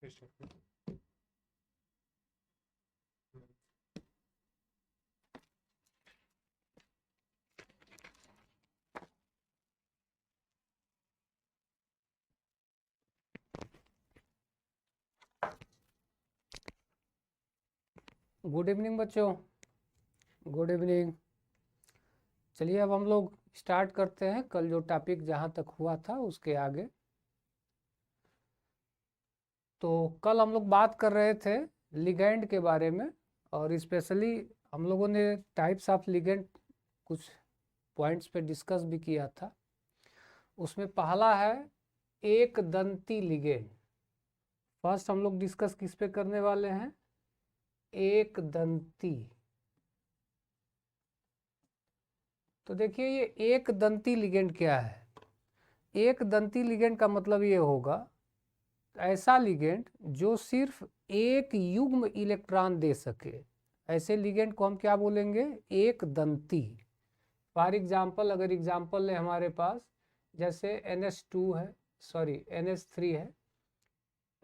Good evening बच्चों, good evening. चलिए अब हम लोग स्टार्ट करते हैं कल जो टॉपिक जहाँ तक हुआ था उसके आगे। तो कल हम लोग बात कर रहे थे लिगेंड के बारे में, और स्पेशली हम लोगों ने टाइप्स ऑफ लिगेंड कुछ पॉइंट्स पे डिस्कस भी किया था। उसमें पहला है एक दंती लिगेंड। फर्स्ट हम लोग डिस्कस किस पे करने वाले हैं? एक दंती। तो देखिए ये एक दंती लिगेंड क्या है? एक दंती लिगेंड का मतलब ये होगा ऐसा लिगेंड जो सिर्फ एक युग्म इलेक्ट्रॉन दे सके। ऐसे लिगेंड को हम क्या बोलेंगे? एक दंती। फॉर एग्जाम्पल, अगर एग्जाम्पल ले हमारे पास, जैसे NH2 है, सॉरी NH3 है।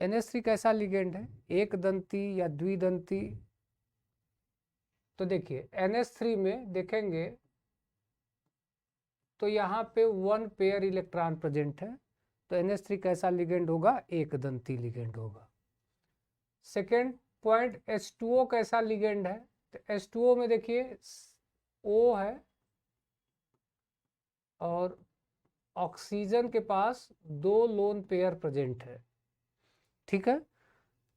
NH3 कैसा लिगेंड है? एक दंती या द्विदंती। तो देखिए NH3 में देखेंगे तो यहाँ पे 1 पेयर इलेक्ट्रॉन प्रेजेंट है, तो NH3 कैसा लिगेंड होगा? एक दंती लिगेंड होगा। सेकेंड पॉइंट, H2O कैसा लिगेंड है? तो H2O में देखिए O है और ऑक्सीजन के पास 2 लोन पेयर प्रेजेंट है। ठीक है,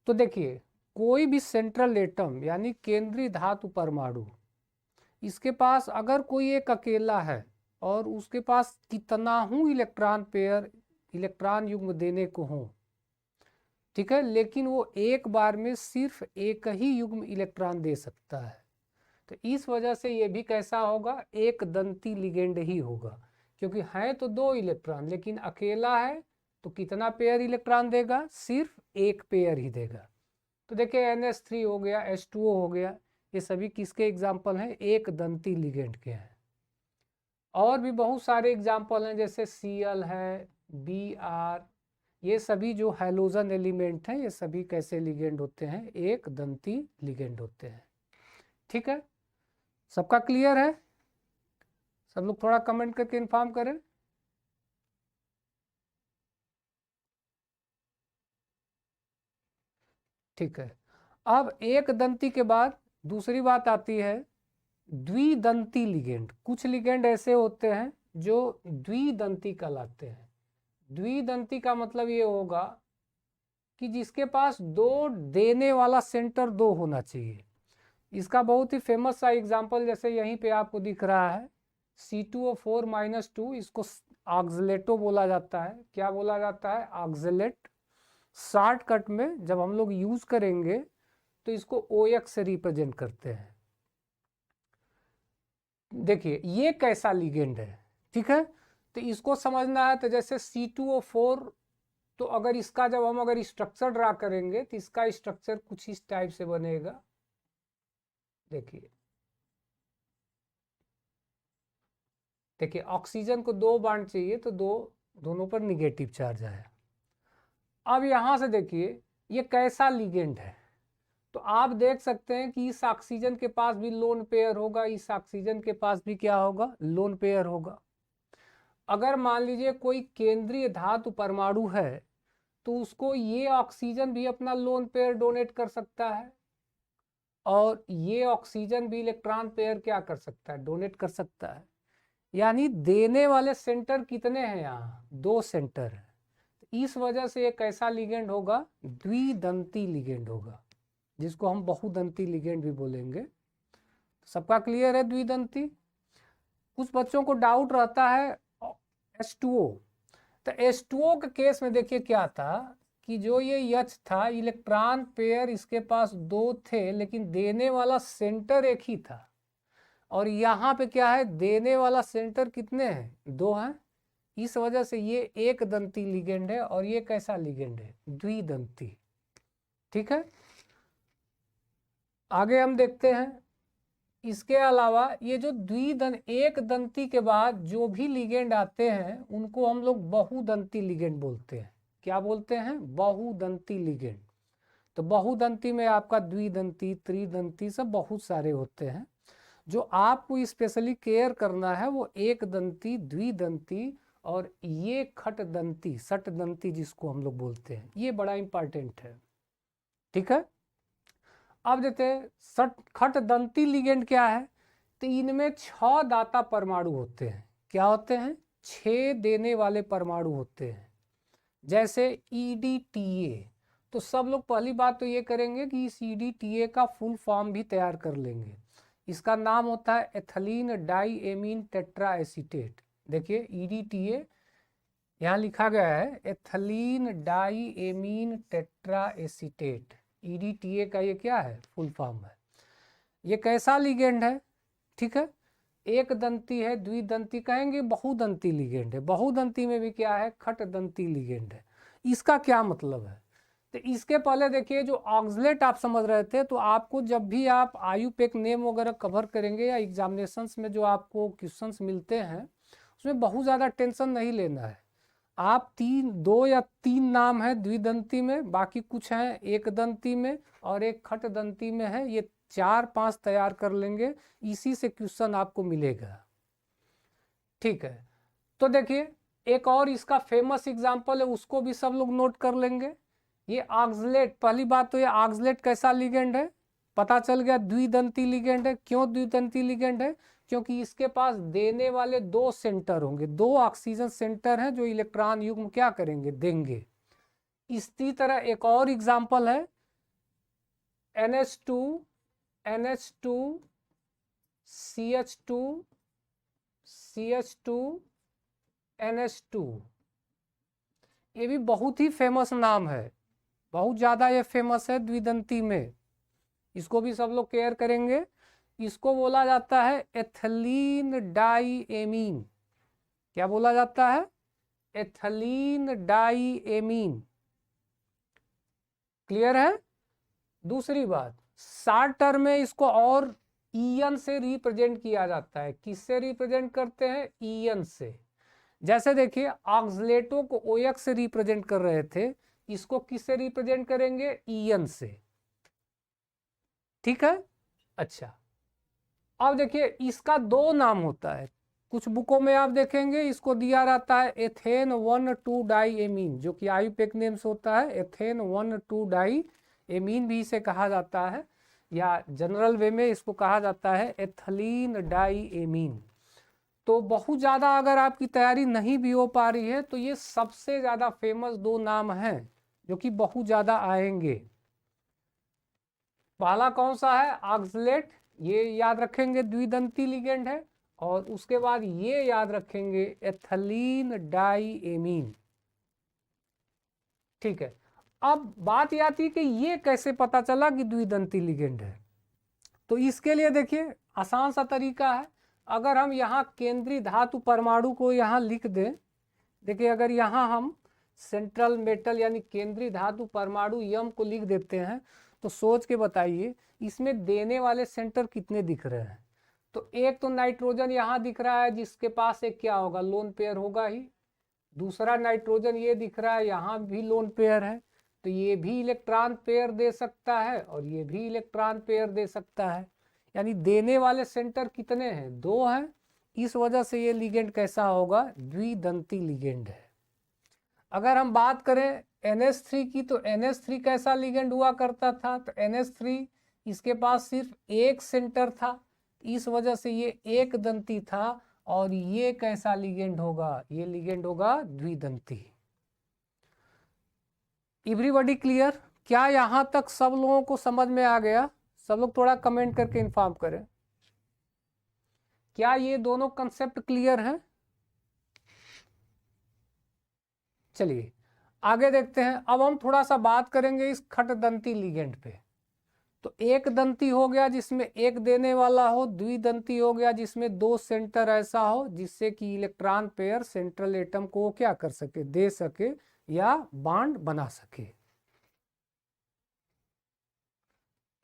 तो देखिए कोई भी सेंट्रल एटम यानी केंद्रीय धातु परमाणु, इसके पास अगर कोई एक अकेला है और उसके पास कितना हूँ इलेक्ट्रॉन पेयर, इलेक्ट्रॉन युग्म देने को हो, ठीक है, लेकिन वो एक बार में सिर्फ एक ही युग्म इलेक्ट्रॉन दे सकता है। तो इस वजह से ये भी कैसा होगा? एक दंती लिगेंड ही होगा, क्योंकि है तो 2 इलेक्ट्रॉन लेकिन अकेला है, तो कितना पेयर इलेक्ट्रॉन देगा? सिर्फ एक पेयर ही देगा। तो देखिए NH3 हो गया, H2O हो गया, ये सभी किसके एग्जाम्पल हैं? एक दंती लिगेंड के हैं। और भी बहुत सारे एग्जाम्पल हैं, जैसे Cl है, Br, ये सभी जो हैलोजन एलिमेंट हैं ये सभी कैसे लिगेंड होते हैं? एक दंती लिगेंड होते हैं। ठीक है, सबका क्लियर है? सब लोग थोड़ा कमेंट करके इन्फॉर्म करें। ठीक है, अब एक दंती के बाद दूसरी बात आती है द्विदंती लिगेंड। कुछ लिगेंड ऐसे होते हैं जो द्विदंती कहलाते हैं। द्विदंती का मतलब ये होगा कि जिसके पास 2 देने वाला सेंटर 2 होना चाहिए। इसका बहुत ही फेमस सा एग्जांपल जैसे यहीं पे आपको दिख रहा है, C2O4-2, इसको ऑक्सलेटो बोला जाता है। क्या बोला जाता है? ऑक्सलेट। शॉर्टकट में जब हम लोग यूज करेंगे तो इसको OX से रिप्रेजेंट करते हैं। देखिए ये कैसा लिगेंड है, ठीक है, तो इसको समझना है। तो जैसे C2O4, तो अगर इसका जब हम अगर स्ट्रक्चर ड्रा करेंगे तो इसका स्ट्रक्चर कुछ इस टाइप से बनेगा। देखिए देखिए ऑक्सीजन को 2 बॉन्ड चाहिए, तो दोनों पर निगेटिव चार्ज है। अब यहां से देखिए ये कैसा लिगेंड है, तो आप देख सकते हैं कि इस ऑक्सीजन के पास भी लोन पेयर होगा, इस ऑक्सीजन के पास भी क्या होगा? लोन पेयर होगा। अगर मान लीजिए कोई केंद्रीय धातु परमाणु है तो उसको ये ऑक्सीजन भी अपना लोन पेयर डोनेट कर सकता है, और ये ऑक्सीजन भी इलेक्ट्रॉन पेयर क्या कर सकता है? डोनेट कर सकता है। यानी देने वाले सेंटर कितने हैं? यहाँ 2 सेंटर है। इस वजह से एक ऐसा लिगेंड होगा, द्विदंती लिगेंड होगा, जिसको हम बहुदंती लिगेंड भी बोलेंगे। सबका क्लियर है? द्विदंती। कुछ बच्चों को डाउट रहता है H2O। तो H2O के केस में देखिए क्या था कि जो ये H था, इलेक्ट्रॉन पेयर इसके पास 2 थे लेकिन देने वाला सेंटर एक ही था। और यहाँ पे क्या है? देने वाला सेंटर कितने हैं? 2 हैं। इस वजह से ये एक दंती लिगेंड है, और ये कैसा लिगेंड है? द्विदंती। ठीक है, आगे हम देखते हैं। इसके अलावा ये जो एक दंती के बाद जो भी लिगेंड आते हैं उनको हम लोग बहुदंती लिगेंड बोलते हैं। क्या बोलते हैं? बहुदंती लिगेंड। तो बहुदंती में आपका द्विदंती, त्रिदंती सब बहुत सारे होते हैं। जो आपको स्पेशली केयर करना है वो एक दंती, द्विदंती और ये खटदंती, सटदंती जिसको हम लोग बोलते हैं, ये बड़ा इंपॉर्टेंट है। ठीक है, अब देते हैं खटदंती लिगेंड क्या है। तो इनमें 6 दाता परमाणु होते हैं। क्या होते हैं? 6 देने वाले परमाणु होते हैं। जैसे EDTA, तो सब लोग पहली बात तो ये करेंगे कि इस EDTA का फुल फॉर्म भी तैयार कर लेंगे। इसका नाम होता है एथिलीन डाईएमीन टेट्रा एसीटेट। देखिए EDTA यहाँ लिखा गया है एथिलीन डाईएमीन टेट्रा एसीटेट। EDTA का ये क्या है? फुल फॉर्म है। ये कैसा लिगेंड है? ठीक है, एक दंती है, द्विदंती कहेंगे, बहुदंती लिगेंड है। बहुदंती में भी क्या है? खटदंती लिगेंड है। इसका क्या मतलब है? तो इसके पहले देखिए, जो ऑक्सलेट आप समझ रहे थे, तो आपको जब भी आप आयुपेक नेम वगैरह कवर करेंगे या एग्जामिनेशंस में जो आपको क्वेश्चंस मिलते हैं उसमें बहुत ज़्यादा टेंशन नहीं लेना है। आप 2 या 3 नाम है द्विदंती में, बाकी कुछ हैं एक दंती में और एक खटदंती में है, ये 4-5 तैयार कर लेंगे, इसी से क्वेश्चन आपको मिलेगा। ठीक है, तो देखिए एक और इसका फेमस एग्जांपल है, उसको भी सब लोग नोट कर लेंगे। ये ऑक्सलेट, पहली बात तो ये ऑक्सलेट कैसा लिगेंड है? पता चल गया द्विदंती लिगेंड है। क्यों द्विदंती लिगेंड है? क्योंकि इसके पास देने वाले 2 सेंटर होंगे, 2 ऑक्सीजन सेंटर हैं जो इलेक्ट्रॉन युग्म क्या करेंगे? देंगे। इसी तरह एक और एग्जांपल है NH2 NH2 CH2 CH2 NH2, ये भी बहुत ही फेमस नाम है, बहुत ज़्यादा ये फेमस है द्विदंती में। इसको भी सब लोग केयर करेंगे। इसको बोला जाता है एथिलीन डाईएमीन। क्या बोला जाता है? एथिलीन डाईएमीन। क्लियर है? दूसरी बात, शॉर्ट टर्म में इसको और ईएन से रिप्रेजेंट किया जाता है। किससे रिप्रेजेंट करते हैं? ईएन से। जैसे देखिए ऑक्सलेटो को OX से रिप्रेजेंट कर रहे थे, इसको किससे रिप्रेजेंट करेंगे? ईएन से। ठीक है, अच्छा अब देखिए इसका 2 नाम होता है। कुछ बुकों में आप देखेंगे इसको दिया रहता है एथेन 1,2 डाईएमीन, जो कि आयुपेक नेम से होता है एथेन 1,2 डाईएमीन भी इसे कहा जाता है, या जनरल वे में इसको कहा जाता है एथिलीन डाईएमीन। तो बहुत ज़्यादा अगर आपकी तैयारी नहीं भी हो पा रही है तो ये सबसे ज़्यादा फेमस 2 नाम हैं जो कि बहुत ज़्यादा आएंगे। पहला कौन सा है? ऑक्सलेट, ये याद रखेंगे द्विदंती लिगेंड है, और उसके बाद ये याद रखेंगे एथिलीन डाईएमीन। ठीक है, अब बात ये आती है कि ये कैसे पता चला कि द्विदंती लिगेंड है। तो इसके लिए देखिए आसान सा तरीका है। अगर हम यहाँ केंद्रीय धातु परमाणु को यहाँ लिख दें, देखिए अगर यहाँ हम सेंट्रल मेटल यानी केंद्रीय धातु परमाणु यम को लिख देते हैं, तो सोच के बताइए इसमें देने वाले सेंटर कितने दिख रहे हैं? तो एक तो नाइट्रोजन यहाँ दिख रहा है जिसके पास एक क्या होगा? लोन पेयर होगा ही। दूसरा नाइट्रोजन ये दिख रहा है, यहाँ भी लोन पेयर है, तो ये भी इलेक्ट्रॉन पेयर दे सकता है और ये भी इलेक्ट्रॉन पेयर दे सकता है। यानी देने वाले सेंटर कितने हैं? 2 हैं। इस वजह से ये लिगेंड कैसा होगा? द्विदंती लिगेंड है। अगर हम बात करें NH3 की, तो NH3 कैसा लिगेंड हुआ करता था? तो NH3 इसके पास सिर्फ एक सेंटर था, इस वजह से ये एक दंती था, और ये कैसा लिगेंड होगा? ये लिगेंड होगा द्विदंती। Everybody clear? क्या यहां तक सब लोगों को समझ में आ गया? सब लोग थोड़ा कमेंट करके इन्फॉर्म करें, क्या ये दोनों कंसेप्ट क्लियर हैं? चलिए आगे देखते हैं। अब हम थोड़ा सा बात करेंगे इस खटदंती लिगेंड पे। तो एक दंती हो गया जिसमें एक देने वाला हो, द्विदंती हो गया जिसमें 2 सेंटर ऐसा हो जिससे कि इलेक्ट्रॉन पेयर सेंट्रल एटम को क्या कर सके? दे सके या बॉन्ड बना सके।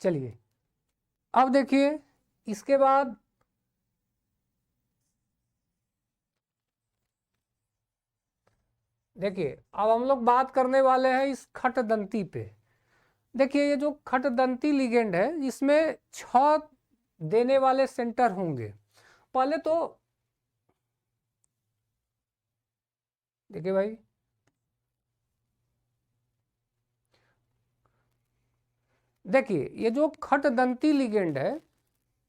चलिए अब देखिए इसके बाद देखिए अब हम लोग बात करने वाले हैं इस खटदंती पे। देखिए ये जो खटदंती लिगेंड है इसमें 6 देने वाले सेंटर होंगे। पहले तो देखिए भाई, देखिए ये जो खटदंती लिगेंड है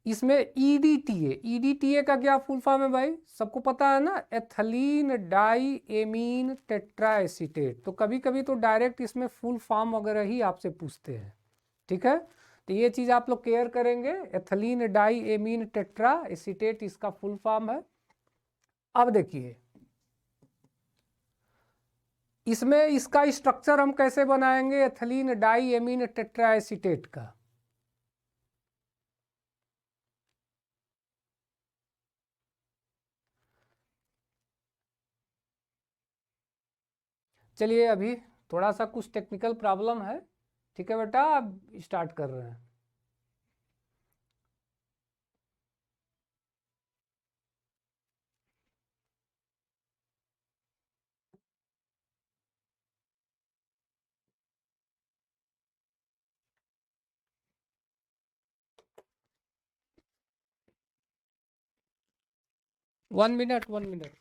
इसमें ईडीटीए का क्या फुल फॉर्म है भाई, सबको पता है ना, ethylene di amine tetra acetate. तो कभी कभी तो डायरेक्ट इसमें फुल फॉर्म वगैरह ही आपसे पूछते हैं, ठीक है। तो ये चीज़ आप लोग केयर करेंगे, ethylene di amine tetra acetate इसका फुल फॉर्म है। अब देखिए इसमें इसका स्ट्रक्चर हम कैसे बनाएंगे ethylene di amine tetra acetate का। चलिए अभी थोड़ा सा कुछ टेक्निकल प्रॉब्लम है, ठीक है बेटा, अब स्टार्ट कर रहे हैं। One minute 1 minute.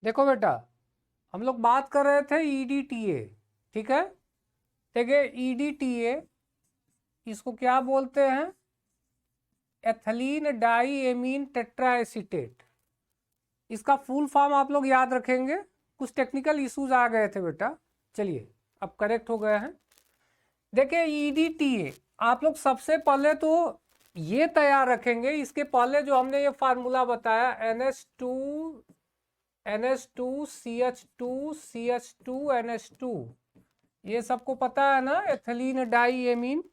देखो बेटा, हम लोग बात कर रहे थे ईडीटीए, ठीक है। देखिए ईडीटीए इसको क्या बोलते हैं, ethylene di amine tetra acetate. इसका फुल फॉर्म आप लोग याद रखेंगे, कुछ टेक्निकल इश्यूज आ गए थे बेटा, चलिए अब करेक्ट हो गए हैं। देखिए ईडीटीए आप लोग सबसे पहले तो ये तैयार रखेंगे, इसके पहले जो हमने ये फार्मूला बताया NH2CH2CH2NH2, ये सबको पता है ना, एथिलीन डाई एमीन।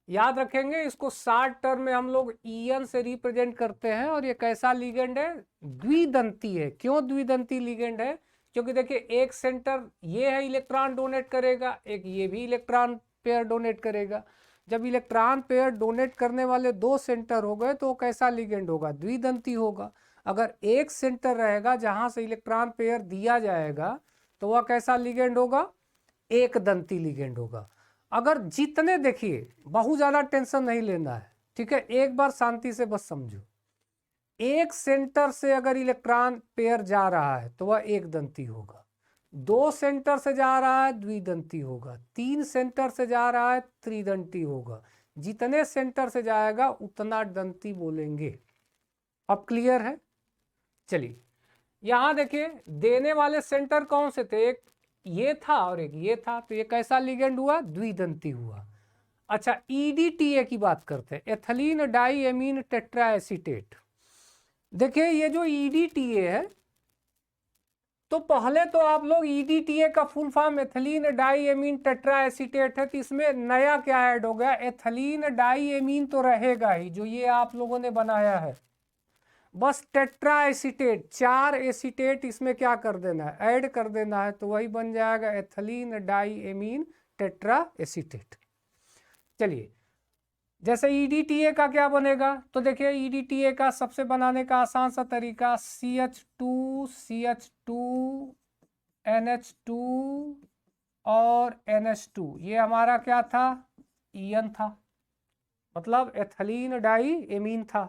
याद रखेंगे इसको शॉर्ट टर्म में हम लोग ईएन से रिप्रेजेंट करते हैं। और ये कैसा लिगेंड है, द्विदंती है। क्यों द्विदंती लिगेंड है, क्योंकि देखिए एक सेंटर ये है इलेक्ट्रॉन डोनेट करेगा, एक ये भी इलेक्ट्रॉन पेयर डोनेट करेगा। जब इलेक्ट्रॉन पेयर डोनेट करने वाले 2 सेंटर हो गए तो कैसा लिगेंड होगा, द्विदंती होगा। अगर एक सेंटर रहेगा जहां से इलेक्ट्रॉन पेयर दिया जाएगा तो वह कैसा लिगेंड होगा, एक दंती लिगेंड होगा। अगर जितने, देखिए बहुत ज्यादा टेंशन नहीं लेना है, ठीक है, एक बार शांति से बस समझो। एक सेंटर से अगर इलेक्ट्रॉन पेयर जा रहा है तो वह एक दंती होगा, 2 सेंटर से जा रहा है द्विदंती होगा, 3 सेंटर से जा रहा है त्रिदंती होगा। जितने सेंटर से जाएगा उतना दंती बोलेंगे। अब क्लियर है। चलिए यहां देखिए देने वाले सेंटर कौन से थे, एक ये था और एक ये था, तो ये कैसा लिगेंड हुआ, द्विदंती हुआ। अच्छा ईडीटीए की बात करते हैं, ethylene di amine tetra acetate. देखिए ये जो ईडीटीए है, तो पहले तो आप लोग ईडीटीए का full form ethylene di amine tetra acetate है, तो इसमें नया क्या ऐड हो गया, एथिलीन डाई एमीन तो रहेगा ही जो ये आप लोगों ने बनाया है, बस टेट्रा एसीटेट 4 एसीटेट इसमें क्या कर देना है, ऐड कर देना है, तो वही बन जाएगा ethylene di amine tetra acetate. चलिए जैसे EDTA का क्या बनेगा, तो देखिए EDTA का सबसे बनाने का आसान सा तरीका CH2 CH2 NH2 और NH2, ये हमारा क्या था, ईएन था, मतलब एथिलीन डाई एमीन था।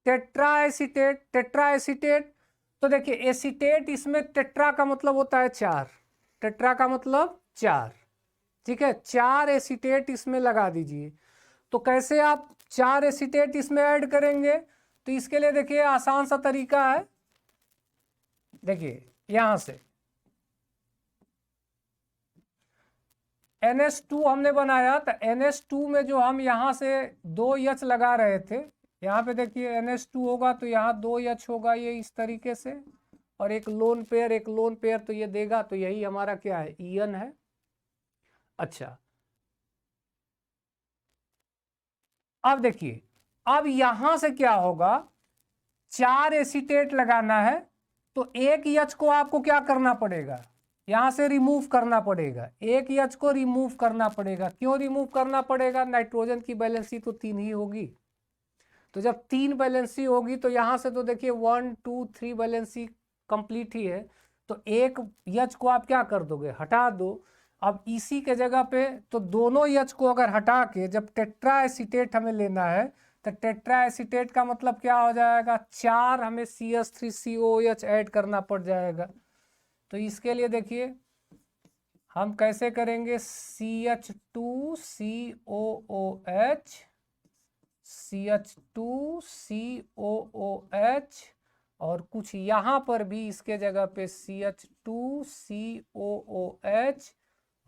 टेट्रा एसीटेट, तो देखिए एसीटेट, इसमें टेट्रा का मतलब होता है 4, टेट्रा का मतलब 4, ठीक है, 4 एसीटेट इसमें लगा दीजिए। तो कैसे आप 4 एसीटेट इसमें ऐड करेंगे, तो इसके लिए देखिए आसान सा तरीका है, देखिए यहां से NH2 हमने बनाया, तो NH2 में जो हम यहाँ से 2 H लगा रहे थे, यहाँ पे देखिए NH2 होगा तो यहाँ 2 H होगा, ये इस तरीके से, और एक लोन पेयर तो ये देगा, तो यही हमारा क्या है, ईएन है। अच्छा, अब देखिए, अब यहां से क्या होगा, 4 एसीटेट लगाना है, तो एक H को आपको क्या करना पड़ेगा, यहां से रिमूव करना पड़ेगा, एक H को रिमूव करना पड़ेगा। क्यों रिमूव करना पड़ेगा, नाइट्रोजन की बैलेंसी तो 3 ही होगी, तो जब 3 बैलेंसी होगी तो यहां से तो देखिए 1 2 3 बैलेंसी कंप्लीट ही है, तो एक H को आप क्या कर दोगे, हटा दो। अब इसी के जगह पे तो दोनों H को अगर हटा के जब टेट्रा एसीटेट हमें लेना है, तो टेट्रा एसीटेट का मतलब क्या हो जाएगा, 4 हमें CH3COOH ऐड करना पड़ जाएगा। तो इसके लिए देखिए हम कैसे करेंगे, CH2COOH CH2COOH, और कुछ यहाँ पर भी इसके जगह पे CH2COOH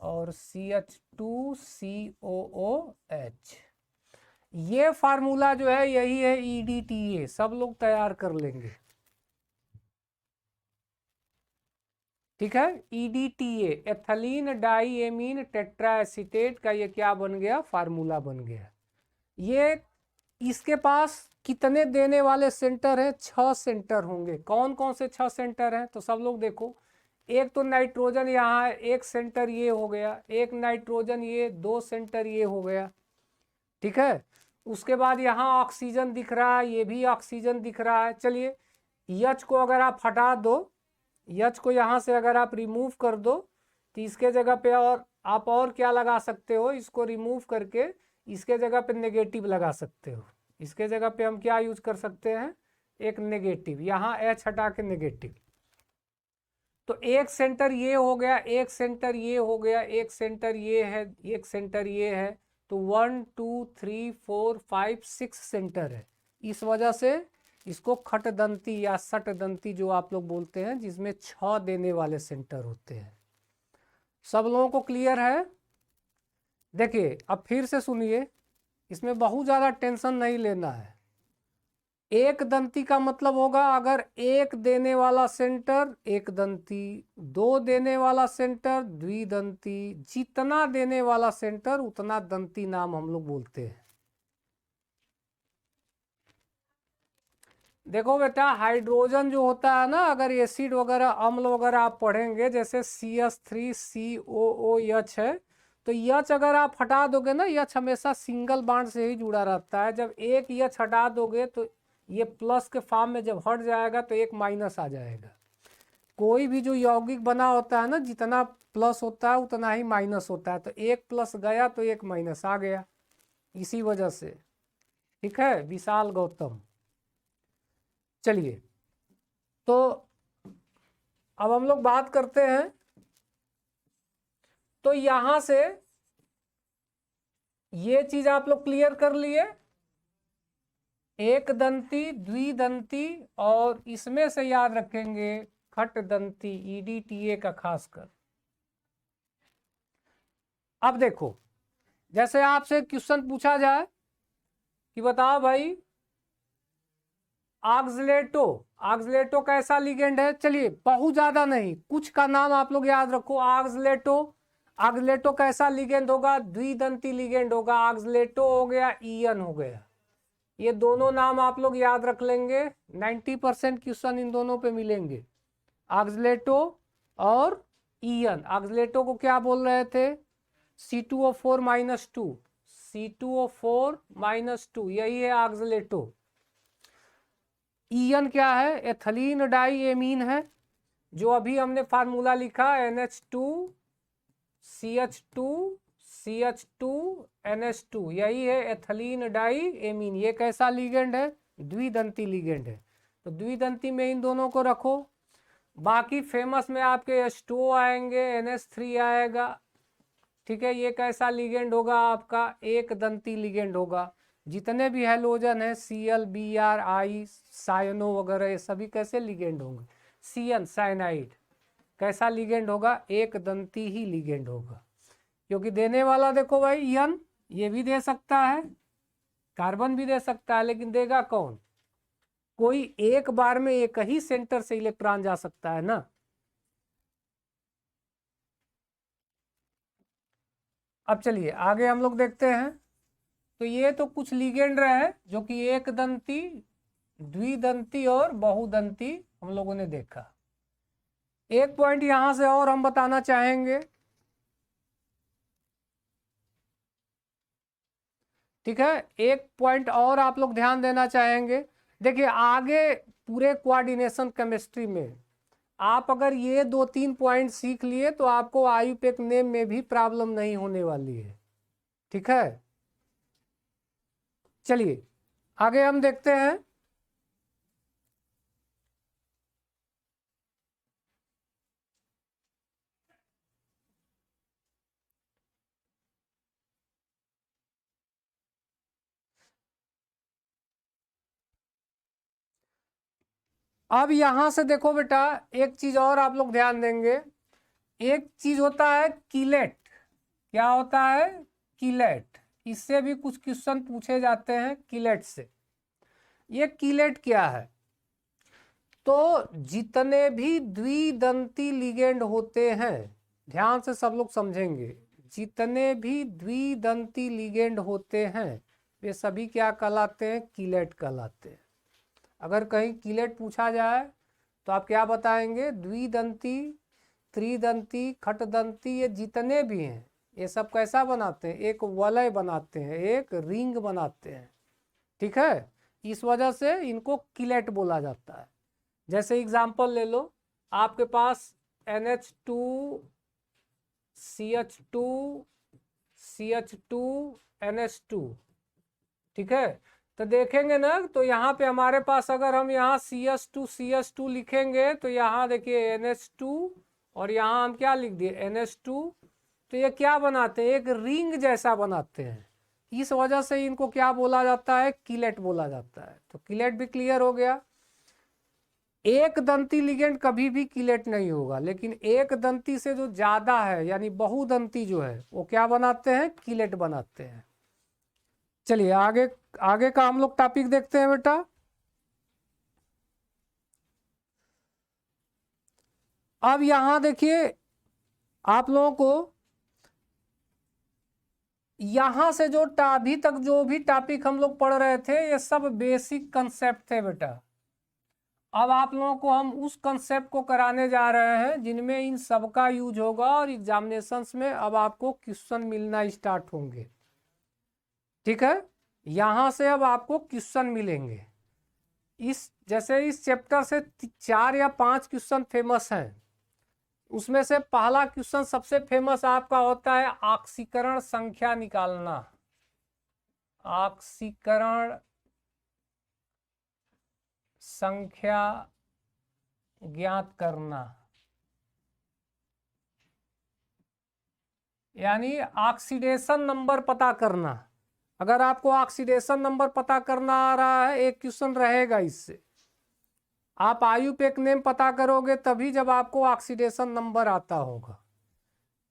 और CH2COOH। ये फार्मूला जो है यही है EDTA, सब लोग तैयार कर लेंगे, ठीक है। EDTA ethylene di amine tetra acetate का ये क्या बन गया, फार्मूला बन गया। ये इसके पास कितने देने वाले सेंटर हैं, 6 सेंटर होंगे। कौन कौन से 6 सेंटर हैं, तो सब लोग देखो, एक तो नाइट्रोजन यहाँ है, एक सेंटर ये हो गया, एक नाइट्रोजन ये, 2 सेंटर ये हो गया, ठीक है। उसके बाद यहाँ ऑक्सीजन दिख रहा है, ये भी ऑक्सीजन दिख रहा है। चलिए H को अगर आप हटा दो, H को यहाँ से अगर आप रिमूव कर दो, तो इसके जगह पे और आप और क्या लगा सकते हो, इसको रिमूव करके इसके जगह पे नेगेटिव लगा सकते हो। इसके जगह पे हम क्या यूज कर सकते हैं, एक नेगेटिव, यहाँ H हटा के नेगेटिव। तो एक सेंटर ये हो गया, एक सेंटर ये हो गया, एक सेंटर ये है, एक सेंटर ये है, तो 1 2 3 4 5 6 सेंटर है। इस वजह से इसको खटदंती या सटदंती जो आप लोग बोलते हैं, जिसमें 6 देने वाले सेंटर होते हैं। सब लोगों को क्लियर है। देखिए अब फिर से सुनिए, इसमें बहुत ज़्यादा टेंशन नहीं लेना है। एक दंती का मतलब होगा अगर एक देने वाला सेंटर एक दंती, 2 देने वाला सेंटर द्विदंती, जितना देने वाला सेंटर उतना दंती नाम हम लोग बोलते हैं। देखो बेटा, हाइड्रोजन जो होता है ना, अगर एसिड वगैरह अम्ल वगैरह आप पढ़ेंगे, जैसे CH3COOH है, तो H अगर आप हटा दोगे ना, H हमेशा सिंगल बॉन्ड से ही जुड़ा रहता है। जब एक H हटा दोगे तो ये प्लस के फॉर्म में जब हट जाएगा तो एक माइनस आ जाएगा। कोई भी जो यौगिक बना होता है ना, जितना प्लस होता है उतना ही माइनस होता है, तो एक प्लस गया तो एक माइनस आ गया, इसी वजह से, ठीक है विशाल गौतम। चलिए, तो अब हम लोग बात करते हैं, तो यहां से ये चीज आप लोग क्लियर कर लिए, एक दंती, द्विदंती, और इसमें से याद रखेंगे खटदंती, EDTA का खासकर। अब देखो, जैसे आपसे क्वेश्चन पूछा जाए कि बताओ भाई ऑक्सलेटो, ऑक्सलेटो कैसा लिगेंड है। चलिए बहुत ज्यादा नहीं, कुछ का नाम आप लोग याद रखो। ऑक्सलेटो, ऑक्सलेटो कैसा लिगेंड होगा, द्विदंती लिगेंड होगा। ऑक्सलेटो हो गया, ईएन हो गया, ये दोनों नाम आप लोग याद रख लेंगे। 90% क्वेश्चन इन दोनों पे मिलेंगे, ऑक्सलेटो और ईएन। ऑक्सलेटो को क्या बोल रहे थे, C2O4 -2, C2O4 -2, यही है ऑक्सलेटो। ईएन क्या है? एथिलीन डाई एमीन है, जो अभी हमने फार्मूला लिखा NH2 CH2 CH2 NH2, यही है एथिलीन डाई एमीन। ये कैसा लिगेंड है? द्विदंती लिगेंड है। तो द्विदंती में इन दोनों को रखो। बाकी फेमस में आपके H2O आएंगे, NH3 आएगा, ठीक है। ये कैसा लिगेंड होगा? आपका एक दंती लिगेंड होगा। जितने भी हैलोजन है Cl Br I साइनो वगैरह, ये सभी कैसे लिगेंड होंगे? CN साइनाइड कैसा लिगेंड होगा? एक दंती ही लिगेंड होगा, क्योंकि देने वाला देखो भाई यन, ये भी दे सकता है, कार्बन भी दे सकता है, लेकिन देगा कौन? कोई एक बार में एक ही सेंटर से इलेक्ट्रॉन जा सकता है ना। अब चलिए आगे हम लोग देखते हैं। तो ये तो कुछ लिगेंड रहे जो कि एक दंती, द्विदंती और बहुदंती हम लोगों ने देखा। एक पॉइंट यहां से और हम बताना चाहेंगे, ठीक है। एक पॉइंट और आप लोग ध्यान देना चाहेंगे। देखिए आगे पूरे कोऑर्डिनेशन केमिस्ट्री में आप अगर ये 2-3 पॉइंट सीख लिए तो आपको आईयूपैक नेम में भी प्रॉब्लम नहीं होने वाली है, ठीक है। चलिए आगे हम देखते हैं। अब यहां से देखो बेटा, एक चीज और आप लोग ध्यान देंगे। एक चीज होता है कीलेट। क्या होता है? कीलेट। इससे भी कुछ क्वेश्चन पूछे जाते हैं कीलेट से। ये कीलेट क्या है? तो जितने भी द्विदंती लिगेंड होते हैं, ध्यान से सब लोग समझेंगे, जितने भी द्विदंती लिगेंड होते हैं वे सभी क्या कहलाते हैं? कीलेट कहलाते हैं। अगर कहीं कीलेट पूछा जाए तो आप क्या बताएंगे? द्विदंती, त्रिदंती, खटदंती, ये जितने भी हैं ये सब कैसा बनाते हैं? एक वलय बनाते हैं, एक रिंग बनाते हैं, ठीक है। इस वजह से इनको कीलेट बोला जाता है। जैसे एग्जांपल ले लो, आपके पास NH2 CH2 CH2 NH2, ठीक है। तो देखेंगे ना, तो यहाँ पे हमारे पास अगर हम यहाँ CH2 लिखेंगे तो यहाँ देखिए NH2 और यहाँ हम क्या लिख दिए? NH2। तो ये क्या बनाते हैं? एक रिंग जैसा बनाते हैं। इस वजह से इनको क्या बोला जाता है? कीलेट बोला जाता है। तो कीलेट भी क्लियर हो गया। एक दंती लिगेंड कभी भी कीलेट नहीं होगा, लेकिन एक दंती से जो ज्यादा है यानी बहुदंती जो है वो क्या बनाते हैं? कीलेट बनाते हैं। चलिए आगे आगे का हम लोग टॉपिक देखते हैं बेटा। अब यहां देखिए आप लोगों को यहां से जो अभी तक जो भी टॉपिक हम लोग पढ़ रहे थे ये सब बेसिक कंसेप्ट थे बेटा। अब आप लोगों को हम उस कंसेप्ट को कराने जा रहे हैं जिनमें इन सब का यूज होगा और एग्जामिनेशंस में अब आपको क्वेश्चन मिलना स्टार्ट होंगे, ठीक है। यहां से अब आपको क्वेश्चन मिलेंगे। इस जैसे इस चैप्टर से 4 या 5 क्वेश्चन फेमस हैं। उसमें से पहला क्वेश्चन सबसे फेमस आपका होता है ऑक्सीकरण संख्या निकालना। ऑक्सीकरण संख्या ज्ञात करना, यानी ऑक्सीडेशन नंबर पता करना। अगर आपको ऑक्सीडेशन नंबर पता करना आ रहा है, एक क्वेश्चन रहेगा इससे। आप आईयूपैक नेम पता करोगे तभी जब आपको ऑक्सीडेशन नंबर आता होगा।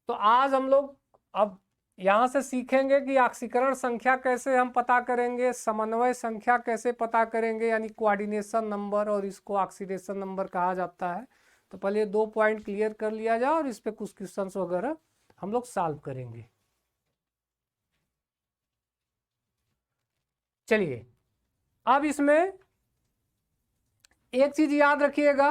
तो आज हम लोग अब यहाँ से सीखेंगे कि ऑक्सीकरण संख्या कैसे हम पता करेंगे, समन्वय संख्या कैसे पता करेंगे यानी कोऑर्डिनेशन नंबर, और इसको ऑक्सीडेशन नंबर कहा जाता है। तो पहले 2 पॉइंट क्लियर कर लिया जाए और इस पे कुछ क्वेश्चंस वगैरह हम लोग सॉल्व करेंगे। चलिए अब इसमें एक चीज याद रखिएगा,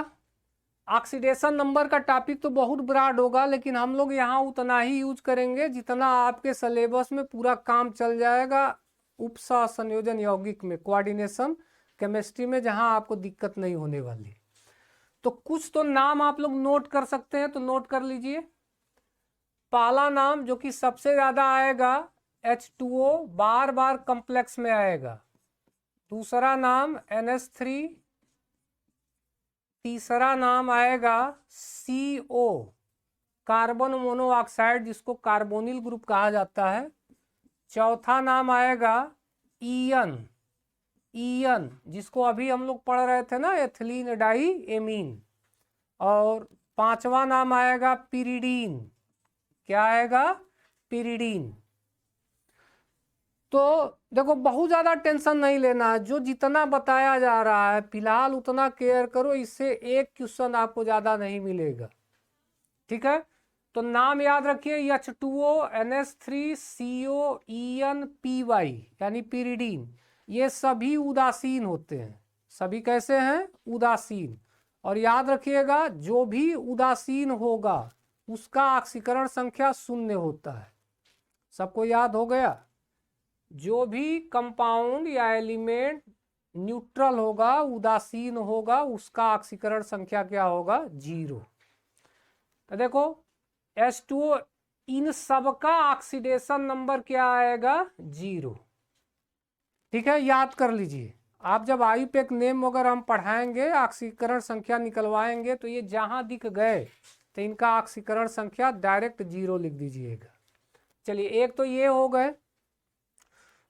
ऑक्सीडेशन नंबर का टॉपिक तो बहुत ब्रॉड होगा, लेकिन हम लोग यहाँ उतना ही यूज करेंगे जितना आपके सिलेबस में पूरा काम चल जाएगा उपसह संयोजन यौगिक में, कोऑर्डिनेशन केमिस्ट्री में, जहाँ आपको दिक्कत नहीं होने वाली। तो कुछ तो नाम आप लोग नोट कर सकते हैं, तो नोट कर लीजिए। पहला नाम जो कि सबसे ज्यादा आएगा H2O, बार बार कॉम्प्लेक्स में आएगा। दूसरा नाम NH3, तीसरा नाम आएगा CO, कार्बन मोनोऑक्साइड, जिसको कार्बोनिल ग्रुप कहा जाता है। चौथा नाम आएगा ईएन, जिसको अभी हम लोग पढ़ रहे थे ना, एथिलीन डाई एमीन। और पांचवा नाम आएगा पिरिडीन। क्या आएगा? पिरिडीन। तो देखो बहुत ज़्यादा टेंशन नहीं लेना है, जो जितना बताया जा रहा है फिलहाल उतना केयर करो, इससे एक क्वेश्चन आपको ज़्यादा नहीं मिलेगा। ठीक है, तो नाम याद रखिए, H2O, NH3, CO, EN, PY यानी पिरिडीन। ये सभी उदासीन होते हैं। सभी कैसे हैं? उदासीन। और याद रखिएगा, जो भी उदासीन होगा उसका ऑक्सीकरण संख्या 0 होता है। सबको याद हो गया? जो भी कंपाउंड या एलिमेंट न्यूट्रल होगा, उदासीन होगा, उसका ऑक्सीकरण संख्या क्या होगा? 0। तो देखो H2O, इन सबका ऑक्सीडेशन नंबर क्या आएगा? 0। ठीक है, याद कर लीजिए। आप जब आईयूपैक नेम वगैरह हम पढ़ाएंगे, ऑक्सीकरण संख्या निकलवाएंगे, तो ये जहां दिख गए तो इनका ऑक्सीकरण संख्या डायरेक्ट 0 लिख दीजिएगा। चलिए, एक तो ये हो गए।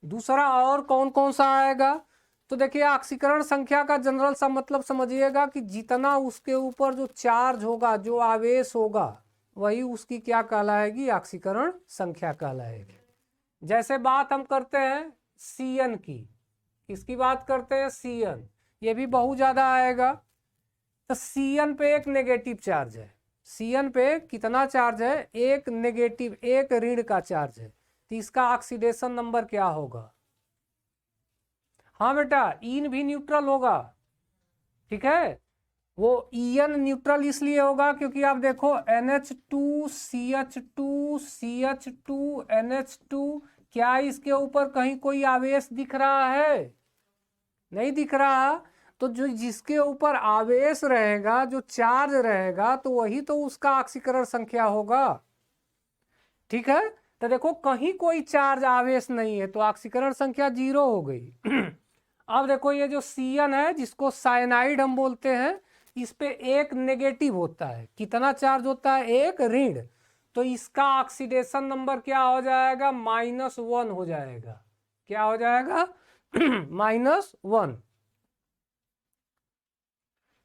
दूसरा और कौन कौन सा आएगा? तो देखिए, ऑक्सीकरण संख्या का जनरल सा मतलब समझिएगा कि जितना उसके ऊपर जो चार्ज होगा, जो आवेश होगा, वही उसकी क्या कहलाएगी? ऑक्सीकरण संख्या कहलाएगी। जैसे बात हम करते हैं Cn की, किसकी बात करते हैं? Cn। ये भी बहुत ज़्यादा आएगा। तो Cn पे एक नेगेटिव चार्ज है। Cn पे कितना चार्ज है? एक नेगेटिव, एक ऋण का चार्ज है। तो इसका ऑक्सीडेशन नंबर क्या होगा? हाँ बेटा, इन भी न्यूट्रल होगा। ठीक है, वो EN न्यूट्रल इसलिए होगा क्योंकि आप देखो NH2 CH2 CH2 NH2, क्या इसके ऊपर कहीं कोई आवेश दिख रहा है? नहीं दिख रहा। तो जो जिसके ऊपर आवेश रहेगा, जो चार्ज रहेगा, तो वही तो उसका ऑक्सीकरण संख्या होगा। ठीक है, तो देखो कहीं कोई चार्ज आवेश नहीं है, तो ऑक्सीकरण संख्या 0 हो गई। अब देखो ये जो Cn है, जिसको साइनाइड हम बोलते हैं, इस पे एक नेगेटिव होता है। कितना चार्ज होता है? एक ऋण। तो इसका ऑक्सीडेशन नंबर क्या हो जाएगा? -1 हो जाएगा। क्या हो जाएगा? -1।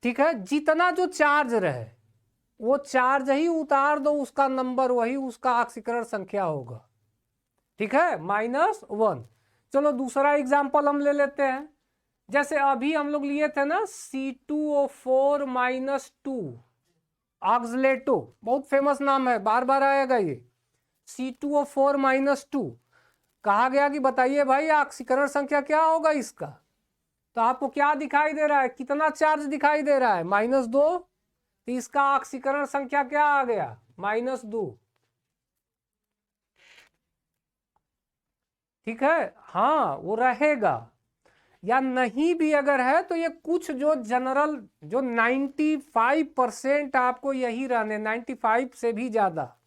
ठीक है, जितना जो चार्ज रहे वो चार्ज ही उतार दो, उसका नंबर वही उसका ऑक्सीकरण संख्या होगा। ठीक है, -1। चलो दूसरा एग्जांपल हम ले लेते हैं। जैसे अभी हम लोग लिए थे ना C2O4 -2, ऑक्सलेटो, बहुत फेमस नाम है, बार बार आएगा ये। C2O4 -2 कहा गया कि बताइए भाई ऑक्सीकरण संख्या क्या होगा इसका? तो आपको क्या दिखाई दे रहा है? कितना चार्ज दिखाई दे रहा है? -2। तो इसका ऑक्सीकरण संख्या क्या आ गया? -2। ठीक है, हाँ वो रहेगा। या नहीं भी अगर है तो ये कुछ जो जनरल, जो 95% आपको यही रहने, 95 से भी ज़्यादा